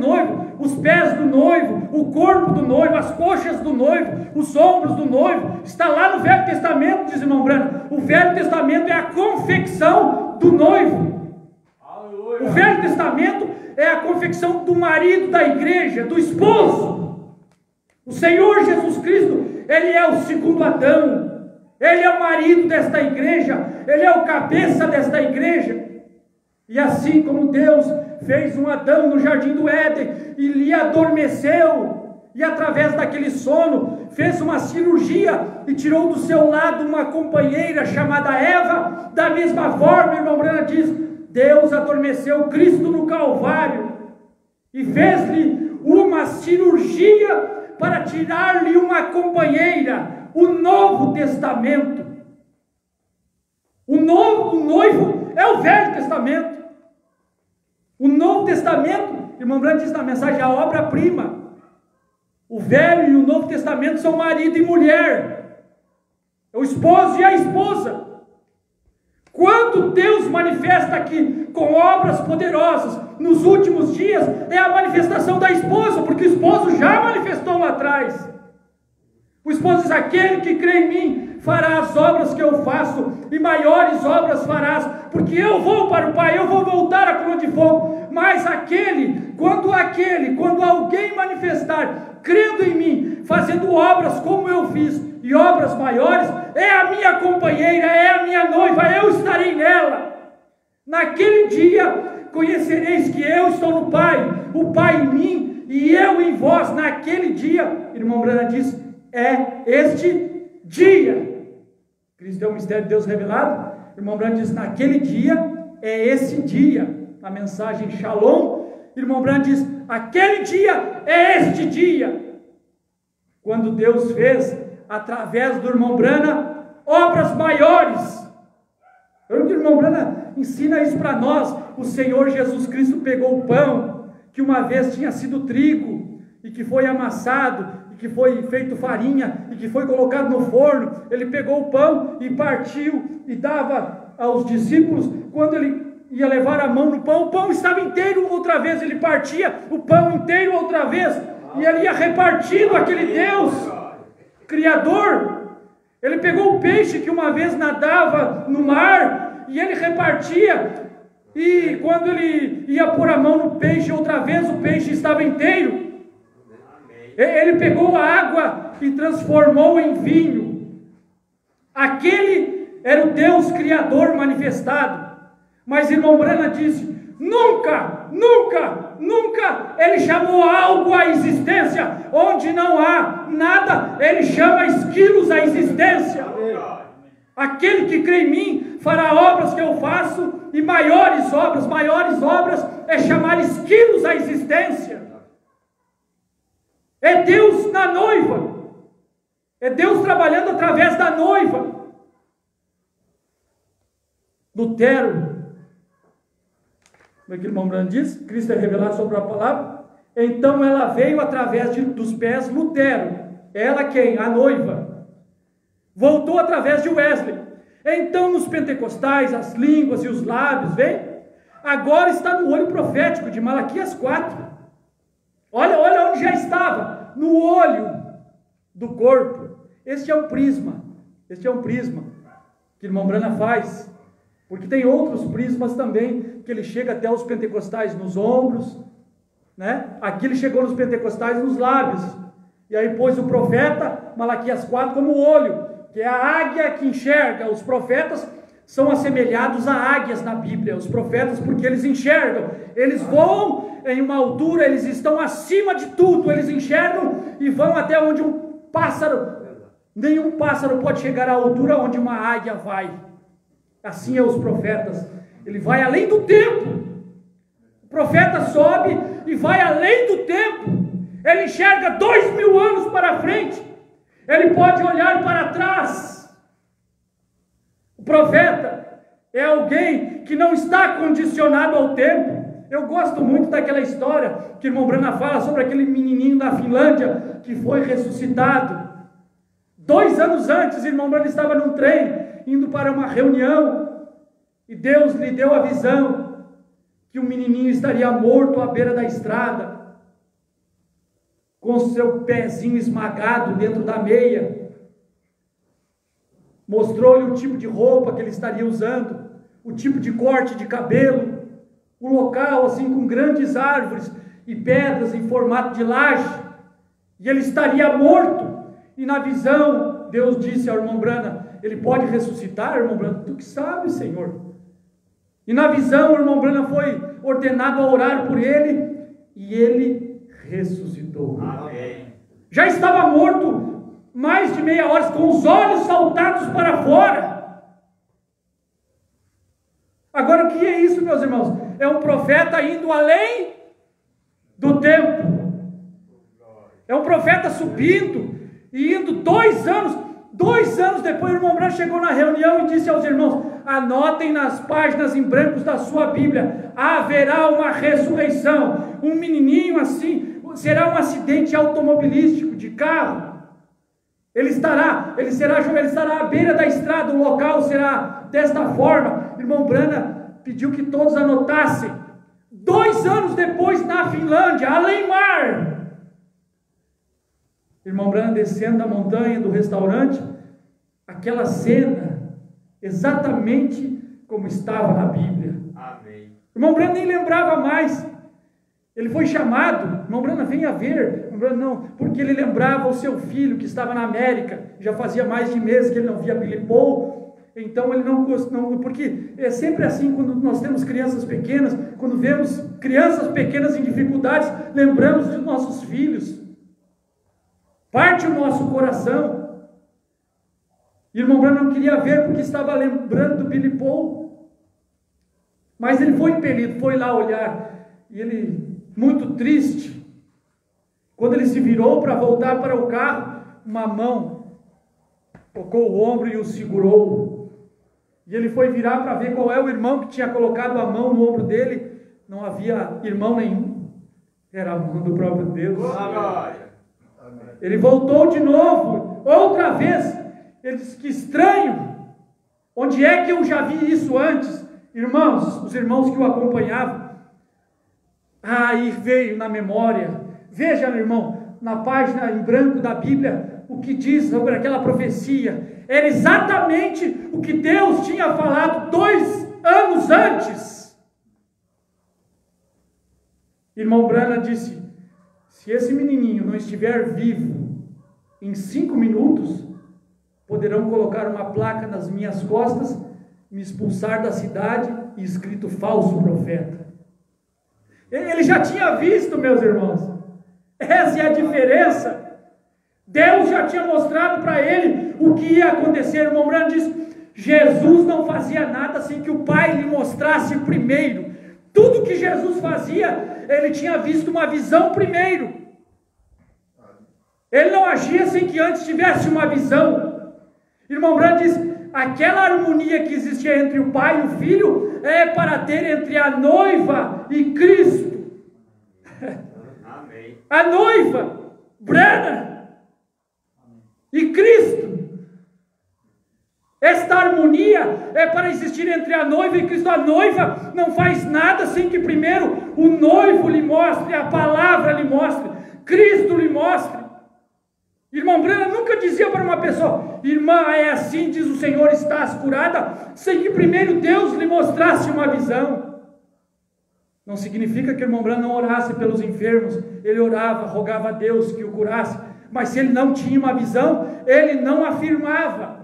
S2: noivo, o corpo do noivo, as coxas do noivo, os ombros do noivo, está lá no Velho Testamento, diz irmão Branham. O Velho Testamento é a confecção do noivo. O Velho Testamento é a confecção do marido da igreja, do esposo. O Senhor Jesus Cristo, Ele é o segundo Adão, Ele é o marido desta igreja, Ele é o cabeça desta igreja. E assim como Deus fez um Adão no jardim do Éden e lhe adormeceu, e através daquele sono fez uma cirurgia e tirou do seu lado uma companheira chamada Eva, da mesma forma, irmão Branham diz, Deus adormeceu Cristo no Calvário e fez-lhe uma cirurgia para tirar-lhe uma companheira, o Novo Testamento. O noivo é o Velho Testamento. O Novo Testamento, irmão Branham diz na mensagem, a obra-prima. O Velho e o Novo Testamento são marido e mulher, é o esposo e a esposa. Quando Deus manifesta aqui com obras poderosas nos últimos dias, é a manifestação da esposa, porque o esposo já manifestou lá atrás. O esposo diz, aquele que crê em mim fará as obras que eu faço, e maiores obras farás, porque eu vou para o Pai, eu vou voltar à coluna de fogo. Mas quando alguém manifestar, crendo em mim, fazendo obras como eu fiz, e obras maiores, é a minha companheira, é a minha noiva, eu estarei nela. Naquele dia, conhecereis que eu estou no Pai, o Pai em mim, e eu em vós. Naquele dia, irmão Branham diz, é este dia. Cristo é o mistério de Deus revelado. Irmão Branham diz, naquele dia, é esse dia. Na mensagem Shalom, irmão Branham diz, aquele dia é este dia. Quando Deus fez, através do irmão Branham, obras maiores. O irmão Branham ensina isso para nós. O Senhor Jesus Cristo pegou o pão, que uma vez tinha sido trigo, e que foi amassado, e que foi feito farinha, e que foi colocado no forno. Ele pegou o pão e partiu, e dava aos discípulos. Quando ele ia levar a mão no pão, o pão estava inteiro outra vez. Ele partia o pão inteiro outra vez, e ele ia repartindo aquele Deus Criador. Ele pegou o peixe que uma vez nadava no mar, e ele repartia, e quando ele ia pôr a mão no peixe outra vez, o peixe estava inteiro. Ele pegou a água e transformou em vinho. Aquele era o Deus Criador manifestado. Mas irmão Branham disse, nunca ele chamou algo à existência onde não há nada. Ele chama esquilos à existência. Aquele que crê em mim fará obras que eu faço, e maiores obras é chamar esquilos à existência. É Deus na noiva, é Deus trabalhando através da noiva. Lutero, como é que o irmão Branham diz? Cristo é revelado sobre a palavra. Então ela veio através dos pés, Lutero. Ela quem? A noiva. Voltou através de Wesley. Então nos pentecostais, as línguas e os lábios, vem? Agora está no olho profético de Malaquias 4. Olha onde já estava. No olho do corpo. Este é um prisma. Este é um prisma que o irmão Branham faz. Porque tem outros prismas também, que ele chega até os pentecostais nos ombros, né? Aqui ele chegou nos pentecostais nos lábios. E aí pôs o profeta, Malaquias 4, como olho, que é a águia que enxerga. Os profetas são assemelhados a águias na Bíblia. Os profetas, porque eles enxergam. Eles voam em uma altura, eles estão acima de tudo. Eles enxergam e vão até onde um pássaro, nenhum pássaro pode chegar à altura onde uma águia vai. Assim é os profetas. ele vai além do tempo. O profeta sobe e vai além do tempo. Ele enxerga 2000 anos para frente. Ele pode olhar para trás. O profeta é alguém que não está condicionado ao tempo. Eu gosto muito daquela história que o irmão Brana fala sobre aquele menininho da Finlândia que foi ressuscitado. 2 anos antes, o irmão Brana estava num trem, indo para uma reunião, e Deus lhe deu a visão que o menininho estaria morto à beira da estrada, com seu pezinho esmagado dentro da meia. Mostrou-lhe o tipo de roupa que ele estaria usando, o tipo de corte de cabelo, o local assim com grandes árvores e pedras em formato de laje, e ele estaria morto. E na visão, Deus disse ao irmão Brana: ele pode ressuscitar, irmão Brana? Tu que sabe, Senhor. E na visão, o irmão Brana foi ordenado a orar por ele, e ele ressuscitou.
S3: Amém.
S2: Já estava morto mais de meia hora, com os olhos saltados para fora. Agora, o que é isso, meus irmãos? É um profeta indo além do tempo. É um profeta subindo e indo 2 anos. 2 anos depois, o irmão Brana chegou na reunião e disse aos irmãos: anotem nas páginas em brancos da sua Bíblia, haverá uma ressurreição. Um menininho assim, será um acidente automobilístico de carro. Ele estará à beira da estrada, o local será desta forma. O irmão Brana pediu que todos anotassem. 2 anos depois, na Finlândia, além mar. Irmão Brana descendo da montanha do restaurante, aquela cena, exatamente como estava na Bíblia.
S3: Amém.
S2: Irmão Brana nem lembrava mais. Ele foi chamado: irmão Brana, venha ver. Irmão Brana, não, porque ele lembrava o seu filho que estava na América. Já fazia mais de meses que ele não via Billy Paul. Então ele não, porque é sempre assim quando nós temos crianças pequenas, quando vemos crianças pequenas em dificuldades, lembramos de nossos filhos. Parte o nosso coração. Irmão Brana não queria ver porque estava lembrando do Billy Paul. Mas ele foi impelido, foi lá olhar. E ele, muito triste, quando ele se virou para voltar para o carro, uma mão tocou o ombro e o segurou. E ele foi virar para ver qual é o irmão que tinha colocado a mão no ombro dele. Não havia irmão nenhum. Era a mão do próprio Deus.
S3: Glória.
S2: Ele voltou de novo, outra vez. Ele disse: que estranho, onde é que eu já vi isso antes? Irmãos, os irmãos que o acompanhavam, aí veio na memória. Veja, meu irmão, na página em branco da Bíblia, o que diz sobre aquela profecia. Era exatamente o que Deus tinha falado 2 anos antes. Irmão Brana disse: se esse menininho não estiver vivo em 5 minutos, poderão colocar uma placa nas minhas costas, me expulsar da cidade e escrito falso profeta. Ele já tinha visto, meus irmãos. Essa é a diferença. Deus já tinha mostrado para ele o que ia acontecer. O irmão Brana diz: Jesus não fazia nada sem que o Pai lhe mostrasse primeiro. Tudo que Jesus fazia, ele tinha visto uma visão primeiro. Ele não agia sem que antes tivesse uma visão. Irmão Brana diz: aquela harmonia que existia entre o Pai e o Filho é para ter entre a noiva e Cristo.
S3: Amém.
S2: A noiva, Brana, e Cristo. Esta harmonia é para existir entre a noiva e Cristo. A noiva não faz nada sem que primeiro o noivo lhe mostre, a palavra lhe mostre, Cristo lhe mostre. Irmão Brana nunca dizia para uma pessoa: irmã, é assim, diz o Senhor, estás curada, sem que primeiro Deus lhe mostrasse uma visão. Não significa que o irmão Brana não orasse pelos enfermos. Ele orava, rogava a Deus que o curasse, mas se ele não tinha uma visão, ele não afirmava.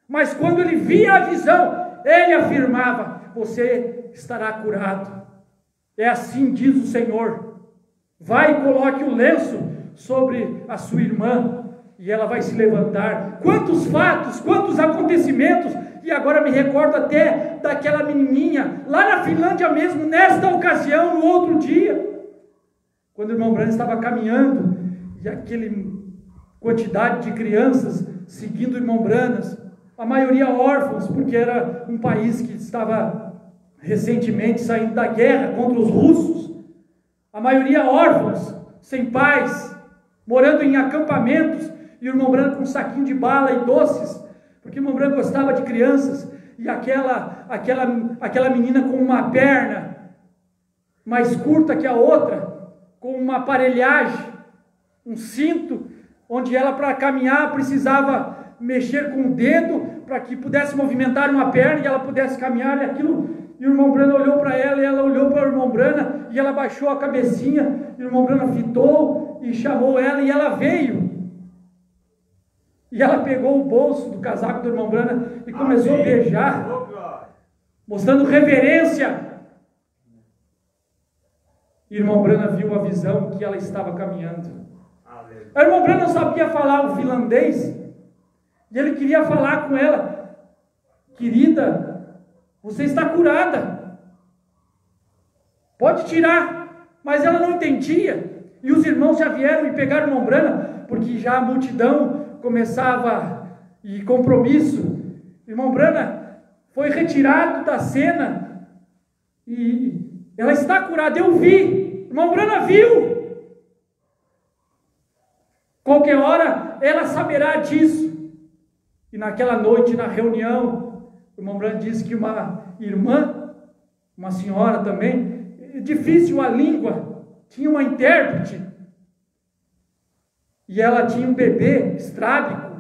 S2: Mas quando ele via a visão, ele afirmava: você estará curado. É assim diz o Senhor. Vai e coloque o lenço sobre a sua irmã, e ela vai se levantar. Quantos fatos, quantos acontecimentos E agora me recordo até daquela menininha, lá na Finlândia mesmo, nesta ocasião, no outro dia, quando o irmão Branham estava caminhando, e aquele quantidade de crianças seguindo o irmão Branham, a maioria órfãos, porque era um país que estava recentemente saindo da guerra contra os russos, a maioria órfãos, sem pais, morando em acampamentos, e o irmão Branham com um saquinho de bala e doces, porque o irmão Branham gostava de crianças, e aquela menina com uma perna mais curta que a outra, com uma aparelhagem, um cinto, onde ela para caminhar precisava mexer com o dedo, para que pudesse movimentar uma perna e ela pudesse caminhar, e o irmão Branham olhou para ela, e ela olhou para o irmão Branham, e ela baixou a cabecinha, e o irmão Branham fitou, e chamou ela, e ela veio. E ela pegou o bolso do casaco do irmão Branham e começou a beijar, mostrando reverência. E o irmão Branham viu a visão que ela estava caminhando. O irmão Branham não sabia falar o finlandês, e ele queria falar com ela: querida, você está curada, pode tirar. Mas ela não entendia, e os irmãos já vieram e pegaram o irmão Branham, porque já a multidão começava, e compromisso. O irmão Branham foi retirado da cena, e ela está curada, eu vi, o irmão Branham viu. Qualquer hora ela saberá disso. E naquela noite, na reunião, o irmão Branham disse que uma irmã, uma senhora também, difícil a língua, tinha uma intérprete, e ela tinha um bebê estrábico,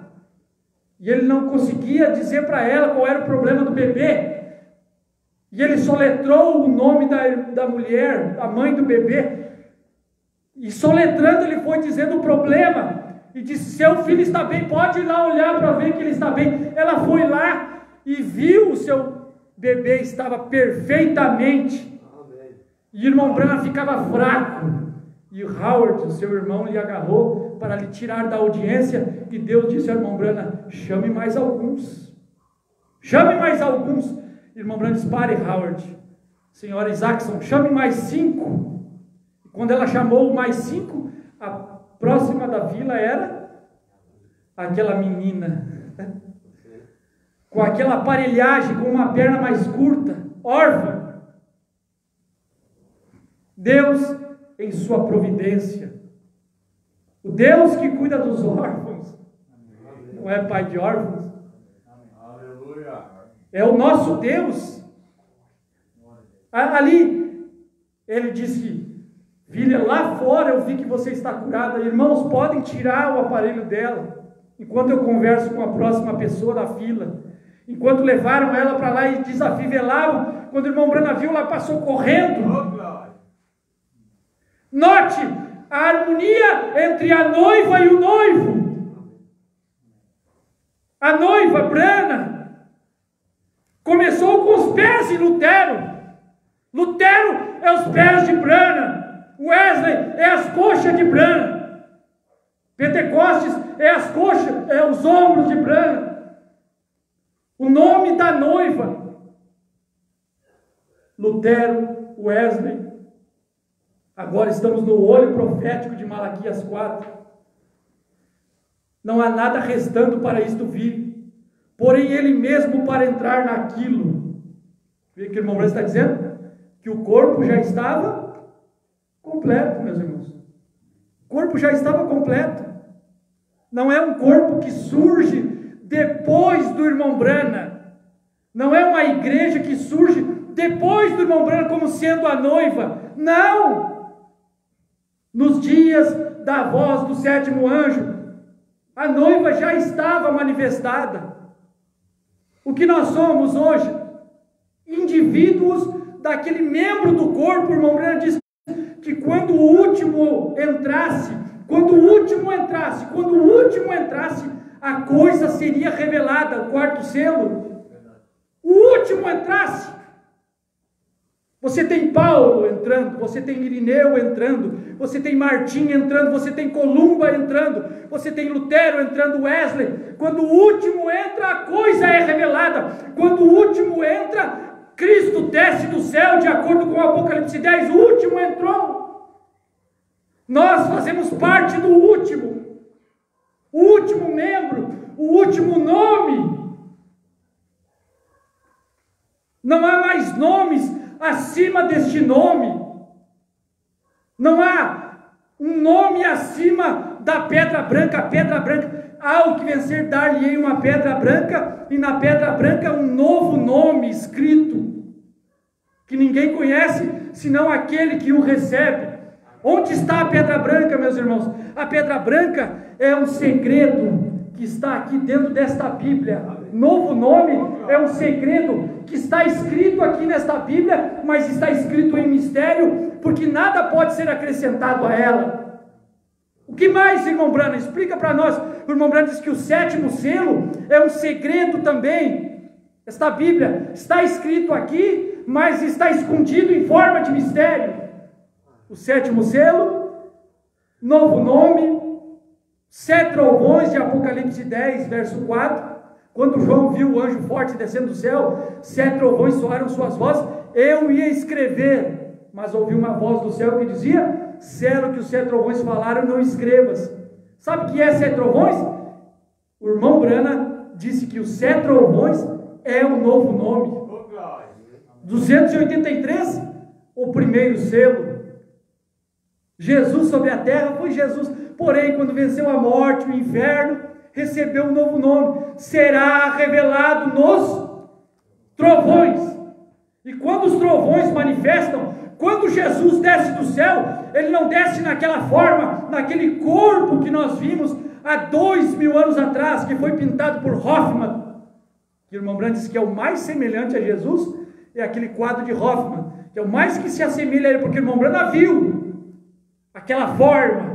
S2: e ele não conseguia dizer para ela qual era o problema do bebê, e ele soletrou o nome da mulher, da mãe do bebê, e soletrando ele foi dizendo o problema, e disse: seu filho está bem, pode ir lá olhar para ver que ele está bem. Ela foi lá e viu o seu bebê estava perfeitamente. E o irmão Branham ficava fraco, e o Howard, seu irmão, lhe agarrou para lhe tirar da audiência, e Deus disse ao irmão Branham: chame mais alguns, chame mais alguns. O irmão Branham disse: pare, Howard, senhora Isaacson, chame mais 5. E quando ela chamou mais 5, a próxima da fila era aquela menina, com aquela aparelhagem, com uma perna mais curta, órfã. Deus, em sua providência, o Deus que cuida dos órfãos, não é pai de órfãos, é o nosso Deus. Ali, ele disse: filha, lá fora eu vi que você está curada. Irmãos, podem tirar o aparelho dela, enquanto eu converso com a próxima pessoa da fila. Enquanto levaram ela para lá e desafivelavam, quando o irmão Branham viu, ela passou correndo. Note a harmonia entre a noiva e o noivo. A noiva, Branham, começou com os pés de Lutero. Lutero é os pés de Branham. Wesley é as coxas de Branham. Pentecostes é as coxas, é os ombros de Branham. O nome da noiva: Lutero, Wesley. Agora estamos no olho profético de Malaquias 4. Não há nada restando para isto vir, porém ele mesmo para entrar naquilo. Vê que o irmão Branham está dizendo? Que o corpo já estava completo, meus irmãos. O corpo já estava completo. Não é um corpo que surge depois do irmão Branham. Não é uma igreja que surge depois do irmão Branham como sendo a noiva. Não! Nos dias da voz do 7º anjo, a noiva já estava manifestada. O que nós somos hoje? Indivíduos daquele membro do corpo. O irmão Branham diz que quando o último entrasse, a coisa seria revelada, o 4º selo. O último entrasse. Você tem Paulo entrando, você tem Irineu entrando, você tem Martim entrando, você tem Columba entrando, você tem Lutero entrando, Wesley. Quando o último entra, a coisa é revelada. Quando o último entra, Cristo desce do céu, de acordo com o Apocalipse 10, o último entrou. Nós fazemos parte do último. O último membro, o último nome. Não há mais nomes acima deste nome. Não há um nome acima da pedra branca. A pedra branca, ao que vencer, dar-lhe-ei uma pedra branca, e na pedra branca um novo nome escrito, que ninguém conhece, senão aquele que o recebe. Onde está a pedra branca, meus irmãos? A pedra branca é um segredo que está aqui dentro desta Bíblia. Novo nome é um segredo que está escrito aqui nesta Bíblia, mas está escrito em mistério, porque nada pode ser acrescentado a ela. O que mais, irmão Branham? Explica para nós. O irmão Branham diz que o 7º selo é um segredo também. Esta Bíblia está escrito aqui, mas está escondido em forma de mistério. O 7º selo, novo nome, 7 trovões de Apocalipse 10, verso 4. Quando João viu o anjo forte descendo do céu, 7 trovões soaram suas vozes. Eu ia escrever, mas ouvi uma voz do céu que dizia: selo que os 7 trovões falaram, não escrevas. Sabe o que é 7 trovões? O irmão Branham disse que os 7 trovões é o novo nome. 283, o primeiro selo. Jesus sobre a terra foi Jesus, porém quando venceu a morte, o inferno, recebeu um novo nome. Será revelado nos trovões. E quando os trovões manifestam, quando Jesus desce do céu, ele não desce naquela forma, naquele corpo que nós vimos há 2000 anos atrás, que foi pintado por Hoffmann, que o irmão Branham diz que é o mais semelhante a Jesus, é aquele quadro de Hoffmann, que é o mais que se assemelha a ele, porque o irmão Branham viu aquela forma.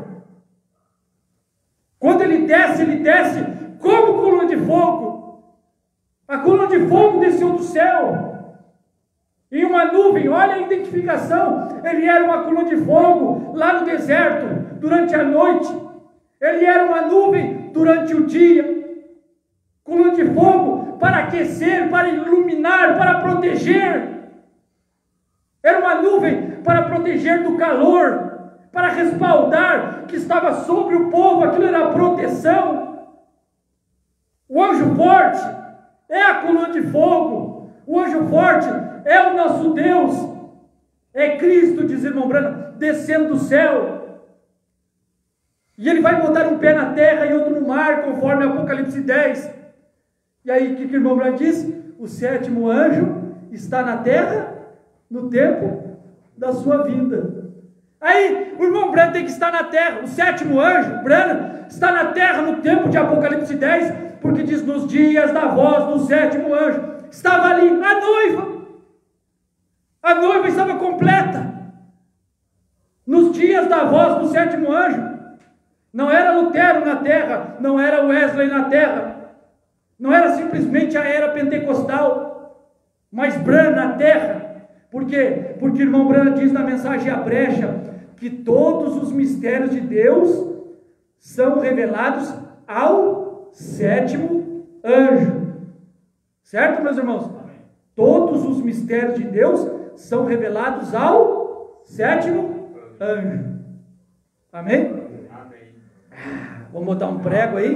S2: Quando ele desce como coluna de fogo. A coluna de fogo desceu do céu em uma nuvem. Olha a identificação. Ele era uma coluna de fogo lá no deserto durante a noite. Ele era uma nuvem durante o dia. Coluna de fogo para aquecer, para iluminar, para proteger. Era uma nuvem para proteger do calor, para respaldar que estava sobre o povo. Aquilo era proteção. O anjo forte é a coluna de fogo. O anjo forte é o nosso Deus. É Cristo, diz o irmão Branham, descendo do céu. E ele vai botar um pé na terra e outro no mar, conforme Apocalipse 10. E aí o que o irmão Branham diz? O 7º anjo está na terra no tempo da sua vinda. Aí o irmão Branham tem que estar na terra. O 7º anjo, Branham, está na terra no tempo de Apocalipse 10, porque diz: nos dias da voz do 7º anjo, estava ali a noiva. A noiva estava completa. Nos dias da voz do 7º anjo, não era Lutero na terra, não era Wesley na terra, não era simplesmente a era pentecostal, mas Branham na terra. Por quê? Porque o irmão Branham diz na mensagem à brecha que todos os mistérios de Deus são revelados ao 7º anjo. Certo, meus irmãos? Todos os mistérios de Deus são revelados ao 7º anjo. Amém? Vamos botar um prego aí?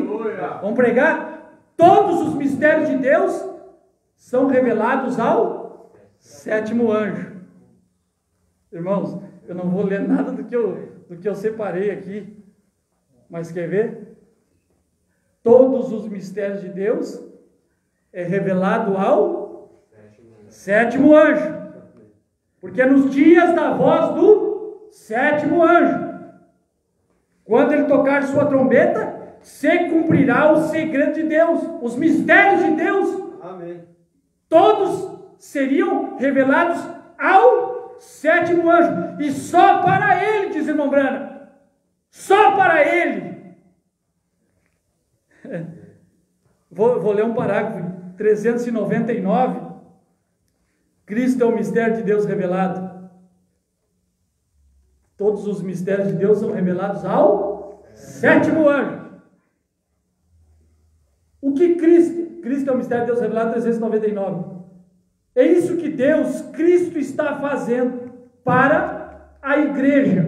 S2: Vamos pregar? Todos os mistérios de Deus são revelados ao 7º anjo. Irmãos, eu não vou ler nada do que eu separei aqui, mas quer ver? Todos os mistérios de Deus é revelado ao 7º anjo, porque é nos dias da voz do 7º anjo, quando ele tocar sua trombeta, se cumprirá o segredo de Deus, os mistérios de Deus.
S3: Amém.
S2: Todos seriam revelados ao 7º anjo, e só para ele, diz o irmão Branham, só para ele. Vou ler um parágrafo, 399. Cristo é o mistério de Deus revelado. Todos os mistérios de Deus são revelados ao sétimo anjo. O que Cristo é o mistério de Deus revelado, 399. É isso que Deus, Cristo, está fazendo para a igreja.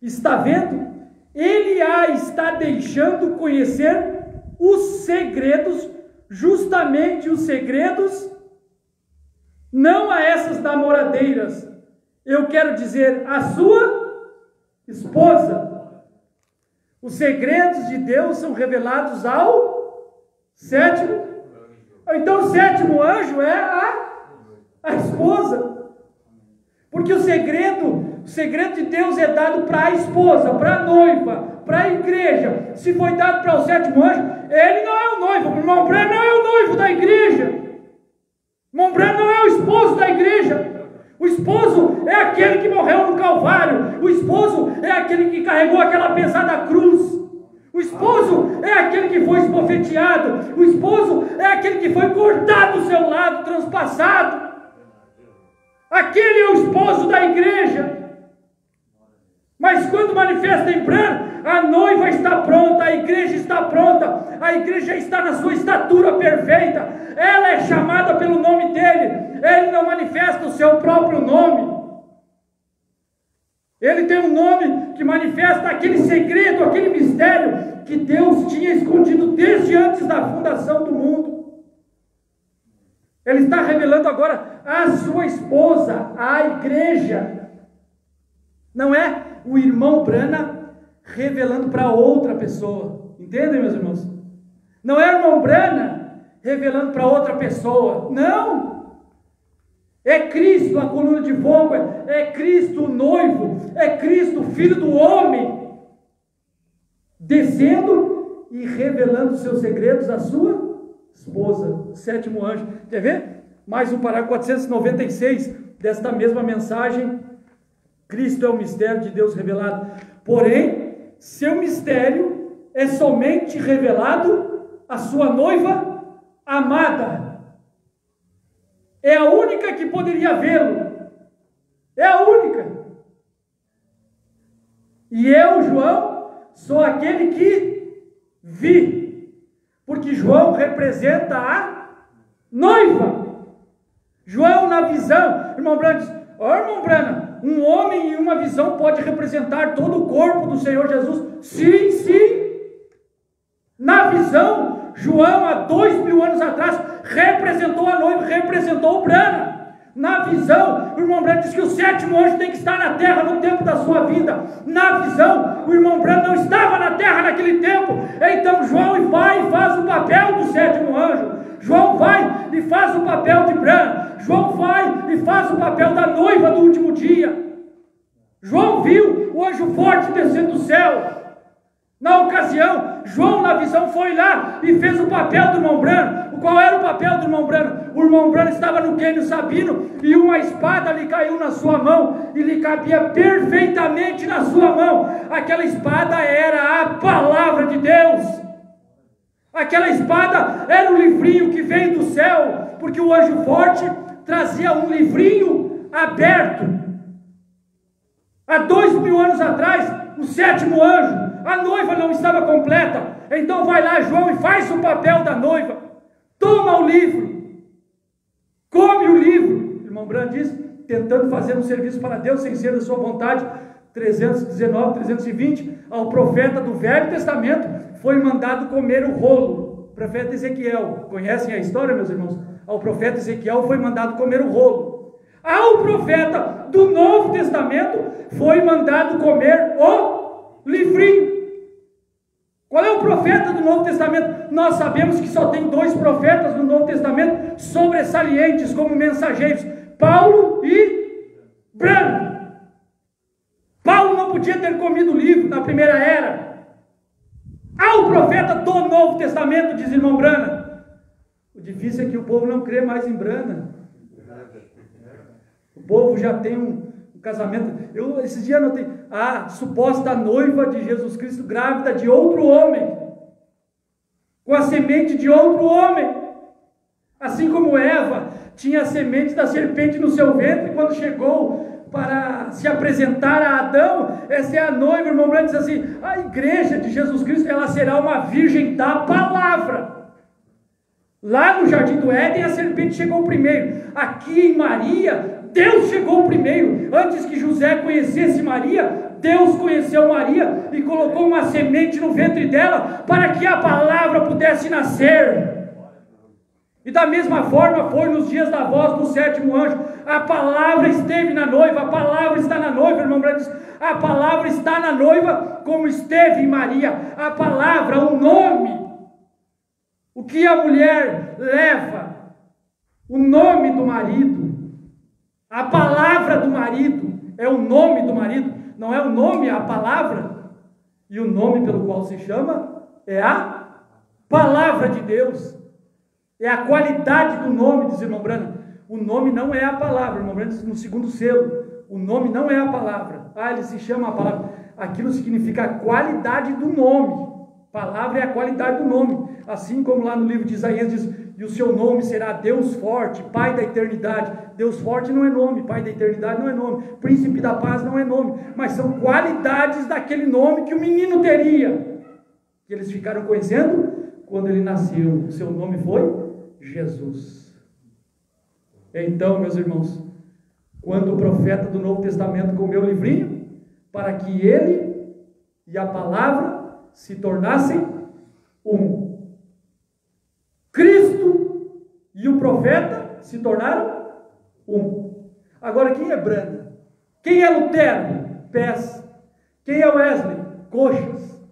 S2: Está vendo? Ele a está deixando conhecer os segredos, justamente os segredos, não a essas namoradeiras, eu quero dizer a sua esposa. Os segredos de Deus são revelados ao sétimo. Então o sétimo anjo é a esposa. Porque o segredo de Deus é dado para a esposa, para a noiva, para a igreja. Se foi dado para o sétimo anjo, ele não é o noivo. O irmão Branham não é o noivo da igreja. O irmão Branham não é o esposo da igreja. O esposo é aquele que morreu no Calvário. O esposo é aquele que carregou aquela pesada cruz. O esposo é aquele que foi esbofeteado. O esposo é aquele que foi cortado do seu lado, transpassado. Aquele é o esposo da igreja. Mas quando manifesta em Branham, a noiva está pronta, a igreja está pronta, a igreja está na sua estatura perfeita, ela é chamada pelo nome dele, ele não manifesta o seu próprio nome, ele tem um nome que manifesta aquele segredo, aquele mistério que Deus tinha escondido desde antes da fundação do mundo. Ele está revelando agora a sua esposa, a igreja. Não é o irmão Branham revelando para outra pessoa. Entendem, meus irmãos? Não é o irmão Branham revelando para outra pessoa. Não! É Cristo, a coluna de fogo. É Cristo, o noivo. É Cristo, o filho do homem, descendo e revelando seus segredos à sua esposa. O sétimo anjo. Quer ver? Mais um parágrafo 496 desta mesma mensagem. Cristo é o mistério de Deus revelado. Porém, seu mistério é somente revelado à sua noiva amada. É a única que poderia vê-lo. É a única. E eu, João, sou aquele que vi. Porque João representa a noiva. João na visão. Irmão Branham diz, irmão Branham, um homem em uma visão pode representar todo o corpo do Senhor Jesus? Sim, sim. Na visão, João, há 2000 anos atrás, representou a noiva, representou o Branham. Na visão, o irmão Branham diz que o sétimo anjo tem que estar na terra no tempo da sua vida. Na visão, o irmão Branham não estava na terra naquele tempo. Então João vai e faz o papel do sétimo anjo. João vai e faz o papel de Branham. João vai e faz o papel da noiva do último dia. João viu o anjo forte descendo do céu. Na ocasião, João na visão foi lá e fez o papel do irmão Branham. Qual era o papel do irmão Branham? O irmão Branham estava no Quênio Sabino e uma espada lhe caiu na sua mão e lhe cabia perfeitamente na sua mão. Aquela espada era a palavra de Deus. Aquela espada era o livrinho que veio do céu, porque o anjo forte trazia um livrinho aberto. Há 2000 anos atrás, o sétimo anjo, a noiva não estava completa. Então vai lá João e faz o papel da noiva. Toma o livro. Come o livro. O irmão Branham diz, tentando fazer um serviço para Deus sem ser da sua vontade. 319, 320, ao profeta do Velho Testamento foi mandado comer o rolo. O profeta Ezequiel, conhecem a história, meus irmãos? Ao profeta Ezequiel foi mandado comer o rolo. Ao profeta do Novo Testamento foi mandado comer o livrinho. Qual é o profeta do Novo Testamento? Nós sabemos que só tem 2 profetas no Novo Testamento sobressalientes como mensageiros, Paulo e Branham. Paulo não podia ter comido o livro na primeira era. Ao profeta do Novo Testamento, diz irmão Branham. O difícil é que o povo não crê mais em Branham. O povo já tem um casamento. Esses dias notei a suposta noiva de Jesus Cristo grávida de outro homem, com a semente de outro homem. Assim como Eva tinha a semente da serpente no seu ventre, quando chegou para se apresentar a Adão, essa é a noiva, irmão Branco, diz assim, a igreja de Jesus Cristo, ela será uma virgem da palavra. Lá no Jardim do Éden, a serpente chegou primeiro. Aqui em Maria, Deus chegou primeiro. Antes que José conhecesse Maria, Deus conheceu Maria e colocou uma semente no ventre dela para que a palavra pudesse nascer. E da mesma forma foi nos dias da voz do sétimo anjo. A palavra esteve na noiva, a palavra está na noiva, irmão Branco. A palavra está na noiva como esteve em Maria. A palavra, o nome. O que a mulher leva? O nome do marido. A palavra do marido é o nome do marido. Não é o nome, é a palavra. E o nome pelo qual se chama é a palavra de Deus. É a qualidade do nome, diz o irmão Branco. O nome não é a palavra, irmão Branco, no segundo selo. O nome não é a palavra. Ele se chama a palavra. Aquilo significa a qualidade do nome. Palavra é a qualidade do nome. Assim como lá no livro de Isaías diz, e o seu nome será Deus forte, Pai da eternidade. Deus forte não é nome, Pai da eternidade não é nome, Príncipe da paz não é nome, mas são qualidades daquele nome que o menino teria, que eles ficaram conhecendo quando ele nasceu. O seu nome foi Jesus. Então, meus irmãos, quando o profeta do Novo Testamento comeu o livrinho, para que ele e a palavra se tornassem um. Cristo e o profeta se tornaram um. Agora, quem é Branda? Quem é Lutero? Pés. Quem é Wesley? Coxas.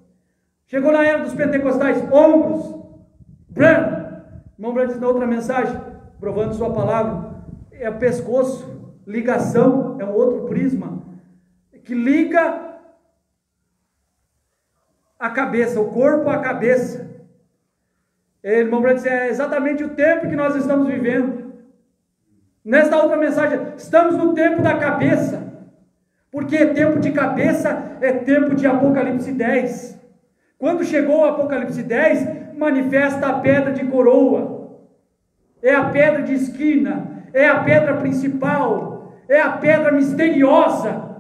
S2: Chegou na era dos pentecostais, ombros. Branda. Irmão Branda diz na outra mensagem, provando sua palavra, é o pescoço, ligação, é um outro prisma, que liga a cabeça, o corpo à cabeça. Irmão Branco diz, é exatamente o tempo que nós estamos vivendo. Nesta outra mensagem, estamos no tempo da cabeça, porque tempo de cabeça é tempo de Apocalipse 10. Quando chegou o Apocalipse 10, manifesta a pedra de coroa, é a pedra de esquina, é a pedra principal, é a pedra misteriosa.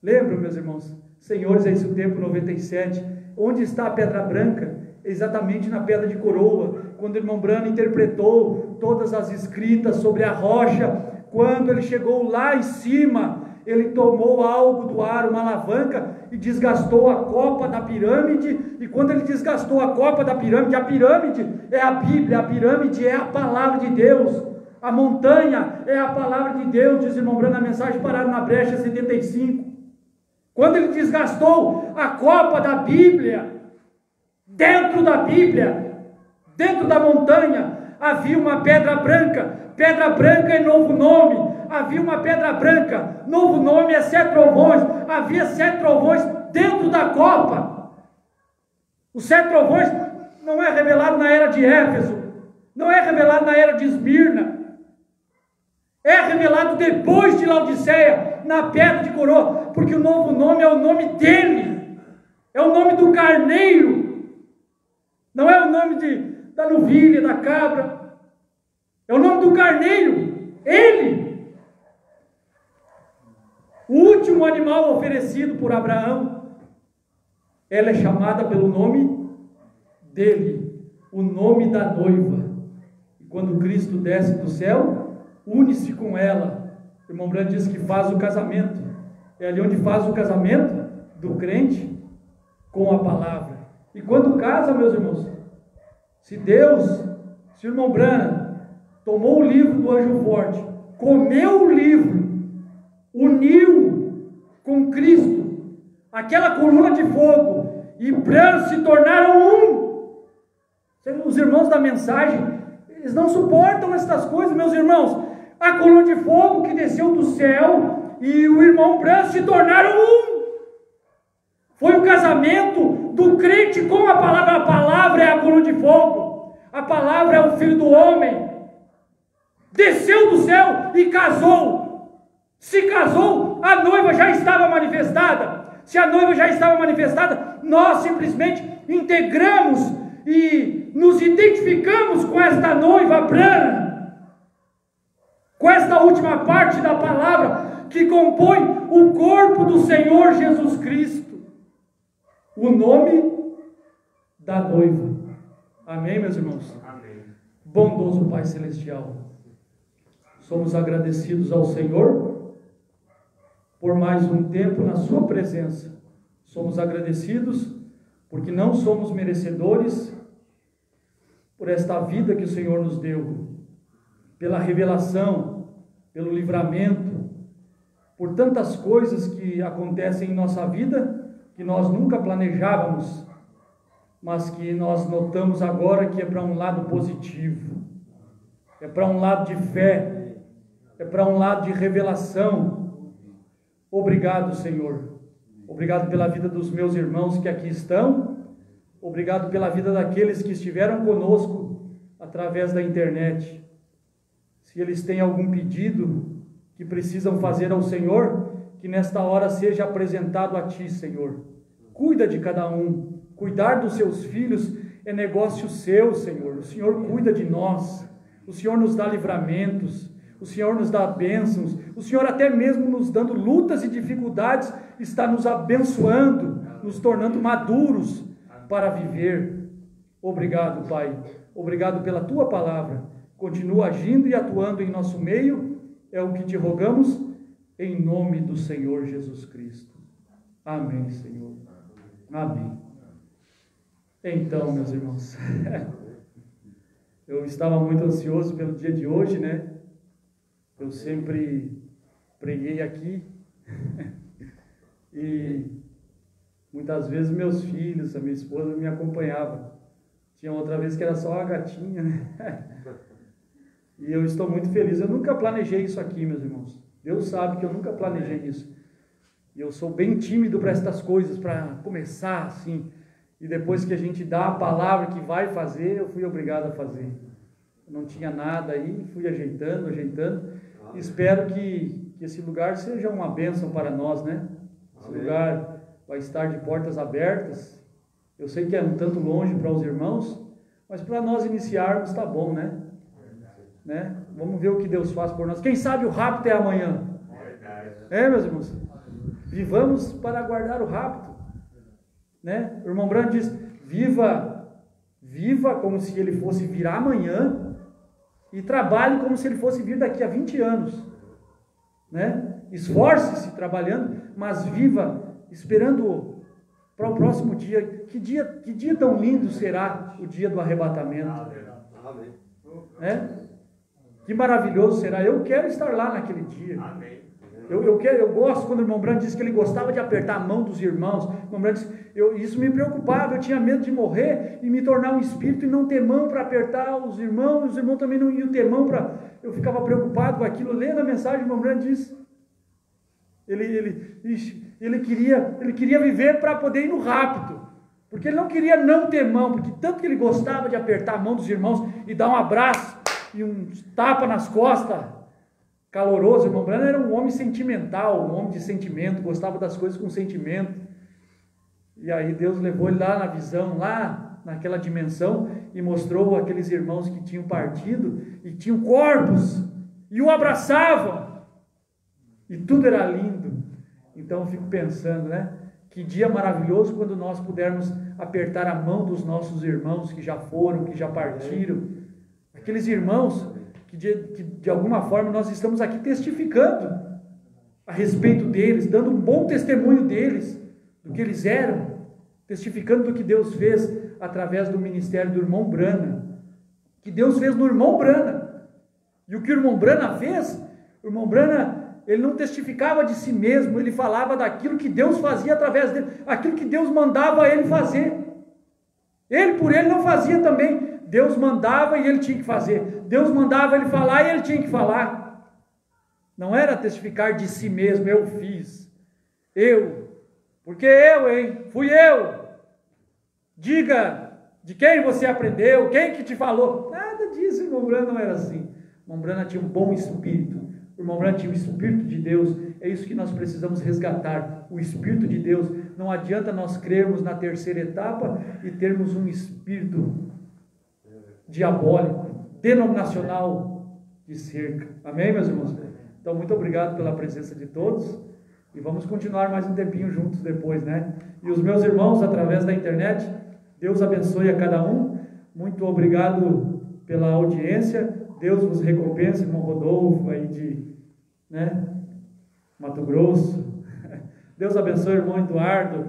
S2: Lembram, meus irmãos? Senhores, é esse o tempo 97. Onde está a pedra branca? Exatamente na pedra de coroa. Quando o irmão Branco interpretou todas as escritas sobre a rocha, quando ele chegou lá em cima, ele tomou algo do ar, uma alavanca, e desgastou a copa da pirâmide. E quando ele desgastou a copa da pirâmide, a pirâmide é a Bíblia, a pirâmide é a palavra de Deus, a montanha é a palavra de Deus, diz o irmão Branco na mensagem Parado na Brecha 75. Quando ele desgastou a copa da Bíblia, dentro da Bíblia, dentro da montanha, havia uma pedra branca. Pedra branca é novo nome. Havia uma pedra branca, novo nome é 7 trovões. Havia 7 trovões dentro da copa. Os 7 trovões não é revelado na era de Éfeso, não é revelado na era de Esmirna, é revelado depois de Laodiceia, na pedra de coroa, porque o novo nome é o nome dele, é o nome do carneiro, não é o nome da novilha, da cabra, é o nome do carneiro, ele, o último animal oferecido por Abraão. Ela é chamada pelo nome dele, o nome da noiva. E quando Cristo desce do céu, une-se com ela. O irmão Branco diz que faz o casamento. É ali onde faz o casamento do crente com a palavra. E quando casa, meus irmãos, se o irmão Branco tomou o livro do anjo forte, comeu o livro, uniu com Cristo, aquela coluna de fogo, e Branco se tornaram um. Os irmãos da mensagem, eles não suportam essas coisas, meus irmãos. A coluna de fogo que desceu do céu e o irmão Branco se tornaram um. Foi o casamento do crente com a palavra. A palavra é a coluna de fogo. A palavra é o Filho do Homem. Desceu do céu e casou. Se casou, a noiva já estava manifestada. Se a noiva já estava manifestada, nós simplesmente integramos e nos identificamos com esta noiva Brana, com esta última parte da palavra que compõe o corpo do Senhor Jesus Cristo, o nome da noiva. Amém, meus irmãos?
S4: Amém.
S2: Bondoso Pai Celestial, somos agradecidos ao Senhor por mais um tempo na sua presença. Somos agradecidos porque não somos merecedores por esta vida que o Senhor nos deu, pela revelação, pelo livramento, por tantas coisas que acontecem em nossa vida que nós nunca planejávamos, mas que nós notamos agora que é para um lado positivo, é para um lado de fé, é para um lado de revelação. Obrigado, Senhor. Obrigado pela vida dos meus irmãos que aqui estão. Obrigado pela vida daqueles que estiveram conosco através da internet. Se eles têm algum pedido que precisam fazer ao Senhor, que nesta hora seja apresentado a Ti, Senhor. Cuida de cada um. Cuidar dos seus filhos é negócio seu, Senhor. O Senhor cuida de nós. O Senhor nos dá livramentos. O Senhor nos dá bênçãos. O Senhor até mesmo nos dando lutas e dificuldades, está nos abençoando, nos tornando maduros para viver. Obrigado, Pai. Obrigado pela Tua palavra. Continua agindo e atuando em nosso meio. É o que te rogamos, em nome do Senhor Jesus Cristo. Amém, Senhor. Amém. Então, meus irmãos, eu estava muito ansioso pelo dia de hoje, né? Eu sempre preguei aqui e muitas vezes meus filhos, a minha esposa me acompanhavam. Tinha outra vez que era só a gatinha, né? E eu estou muito feliz. Eu nunca planejei isso aqui, meus irmãos. Deus sabe que eu nunca planejei isso. E eu sou bem tímido para estas coisas, para começar assim. E depois que a gente dá a palavra que vai fazer, eu fui obrigado a fazer. Eu não tinha nada aí, fui ajeitando. Espero que esse lugar seja uma bênção para nós, né? Esse lugar vai estar de portas abertas. Eu sei que é um tanto longe para os irmãos, mas para nós iniciarmos está bom, né? Vamos ver o que Deus faz por nós. Quem sabe o rapto é amanhã. Meus irmãos? Vivamos para aguardar o rapto. Né? O irmão Brando diz, viva como se ele fosse vir amanhã e trabalhe como se ele fosse vir daqui a 20 anos. Né? Esforce-se trabalhando, mas viva esperando para o próximo dia. Que dia tão lindo será o dia do arrebatamento. Né? Que maravilhoso será. Eu quero estar lá naquele dia. Eu gosto quando o irmão Brando disse que ele gostava de apertar a mão dos irmãos. O irmão Brando disse, isso me preocupava, eu tinha medo de morrer e me tornar um espírito e não ter mão para apertar os irmãos também não iam ter mão para... Eu ficava preocupado com aquilo. Lendo a mensagem, o irmão Brando disse, ele queria viver para poder ir no rapto, porque ele não queria não ter mão, porque tanto que ele gostava de apertar a mão dos irmãos e dar um abraço e um tapa nas costas, caloroso. O irmão Brando era um homem sentimental, um homem de sentimento, gostava das coisas com sentimento. E aí Deus levou ele lá na visão, lá naquela dimensão, e mostrou aqueles irmãos que tinham partido e tinham corpos e o abraçavam, e tudo era lindo. Então eu fico pensando, né? Que dia maravilhoso quando nós pudermos apertar a mão dos nossos irmãos que já foram, que já partiram, aqueles irmãos que de alguma forma nós estamos aqui testificando a respeito deles, dando um bom testemunho deles, do que eles eram, testificando do que Deus fez através do ministério do irmão Brana, que Deus fez no irmão Brana. E o que o irmão Brana fez, o irmão Brana, ele não testificava de si mesmo, ele falava daquilo que Deus fazia através dele, aquilo que Deus mandava ele fazer. Ele por ele não fazia também, Deus mandava e ele tinha que fazer. Deus mandava ele falar e ele tinha que falar. Não era testificar de si mesmo, eu fiz, porque fui eu. Diga de quem você aprendeu, quem que te falou. Nada disso, o irmão Brana não era assim. O irmão Brana tinha um bom espírito. O irmão Brana tinha o Espírito de Deus. É isso que nós precisamos resgatar, o Espírito de Deus. Não adianta nós crermos na terceira etapa e termos um espírito diabólico, denominacional de cerca. Amém, meus irmãos? Então, muito obrigado pela presença de todos e vamos continuar mais um tempinho juntos depois, né? E os meus irmãos, através da internet, Deus abençoe a cada um. Muito obrigado pela audiência. Deus vos recompense, irmão Rodolfo, aí de, né, Mato Grosso. Deus abençoe o irmão Eduardo,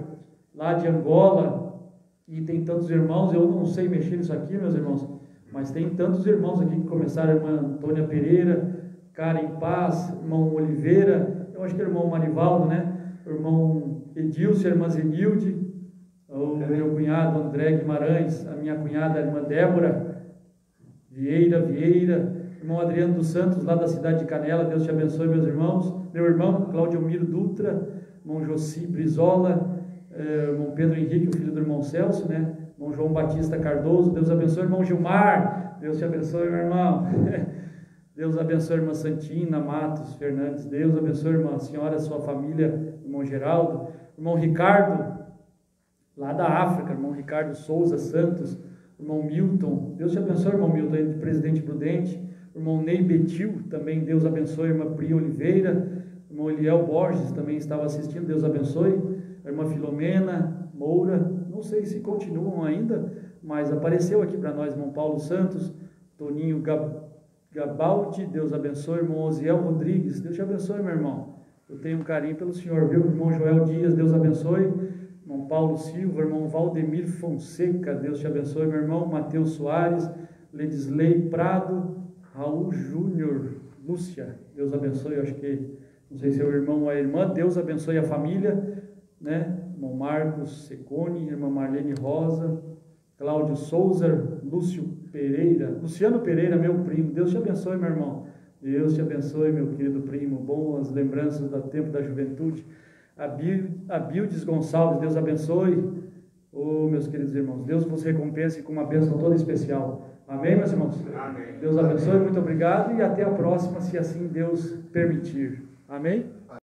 S2: lá de Angola. E tem tantos irmãos, eu não sei mexer nisso aqui, meus irmãos, mas tem tantos irmãos aqui que começaram, a irmã Antônia Pereira, Karen Paz, irmão Oliveira, eu acho que é o irmão Marivaldo, né? O irmão Edilson, a irmã Zenilde, o meu cunhado André Guimarães, a minha cunhada, a irmã Débora Vieira, irmão Adriano dos Santos, lá da cidade de Canela. Deus te abençoe, meus irmãos. Meu irmão Claudio Miro Dutra, irmão Josi Brizola, irmão Pedro Henrique, o filho do irmão Celso, né? Irmão João Batista Cardoso. Deus abençoe, irmão Gilmar. Deus te abençoe, meu irmão. Deus abençoe a irmã Santina Matos Fernandes. Deus abençoe, irmã senhora, sua família, irmão Geraldo, irmão Ricardo, lá da África, irmão Ricardo Souza Santos, irmão Milton. Deus te abençoe, irmão Milton, ele de Presidente Prudente. Irmão Ney Betil, também Deus abençoe. Irmã Pri Oliveira, irmão Eliel Borges também estava assistindo, Deus abençoe. A irmã Filomena Moura, não sei se continuam ainda, mas apareceu aqui para nós, irmão Paulo Santos, Toninho Gabaldi, Deus abençoe. Irmão Osiel Rodrigues, Deus te abençoe, meu irmão. Eu tenho um carinho pelo senhor, viu? Irmão Joel Dias, Deus abençoe. Irmão Paulo Silva, irmão Valdemir Fonseca, Deus te abençoe, meu irmão. Matheus Soares, Ledisley Prado, Raul Júnior, Lúcia, Deus abençoe. Eu acho que, não sei se é o irmão ou a irmã. Deus abençoe a família, né? Irmão Marcos Secone, irmã Marlene Rosa, Cláudio Souza, Luciano Pereira, meu primo. Deus te abençoe, meu irmão. Deus te abençoe, meu querido primo. Boas lembranças do tempo da juventude. Abildes Gonçalves, Deus abençoe. Oh, meus queridos irmãos, Deus vos recompense com uma bênção toda especial. Amém, meus irmãos?
S3: Amém.
S2: Deus abençoe, muito obrigado e até a próxima, se assim Deus permitir. Amém?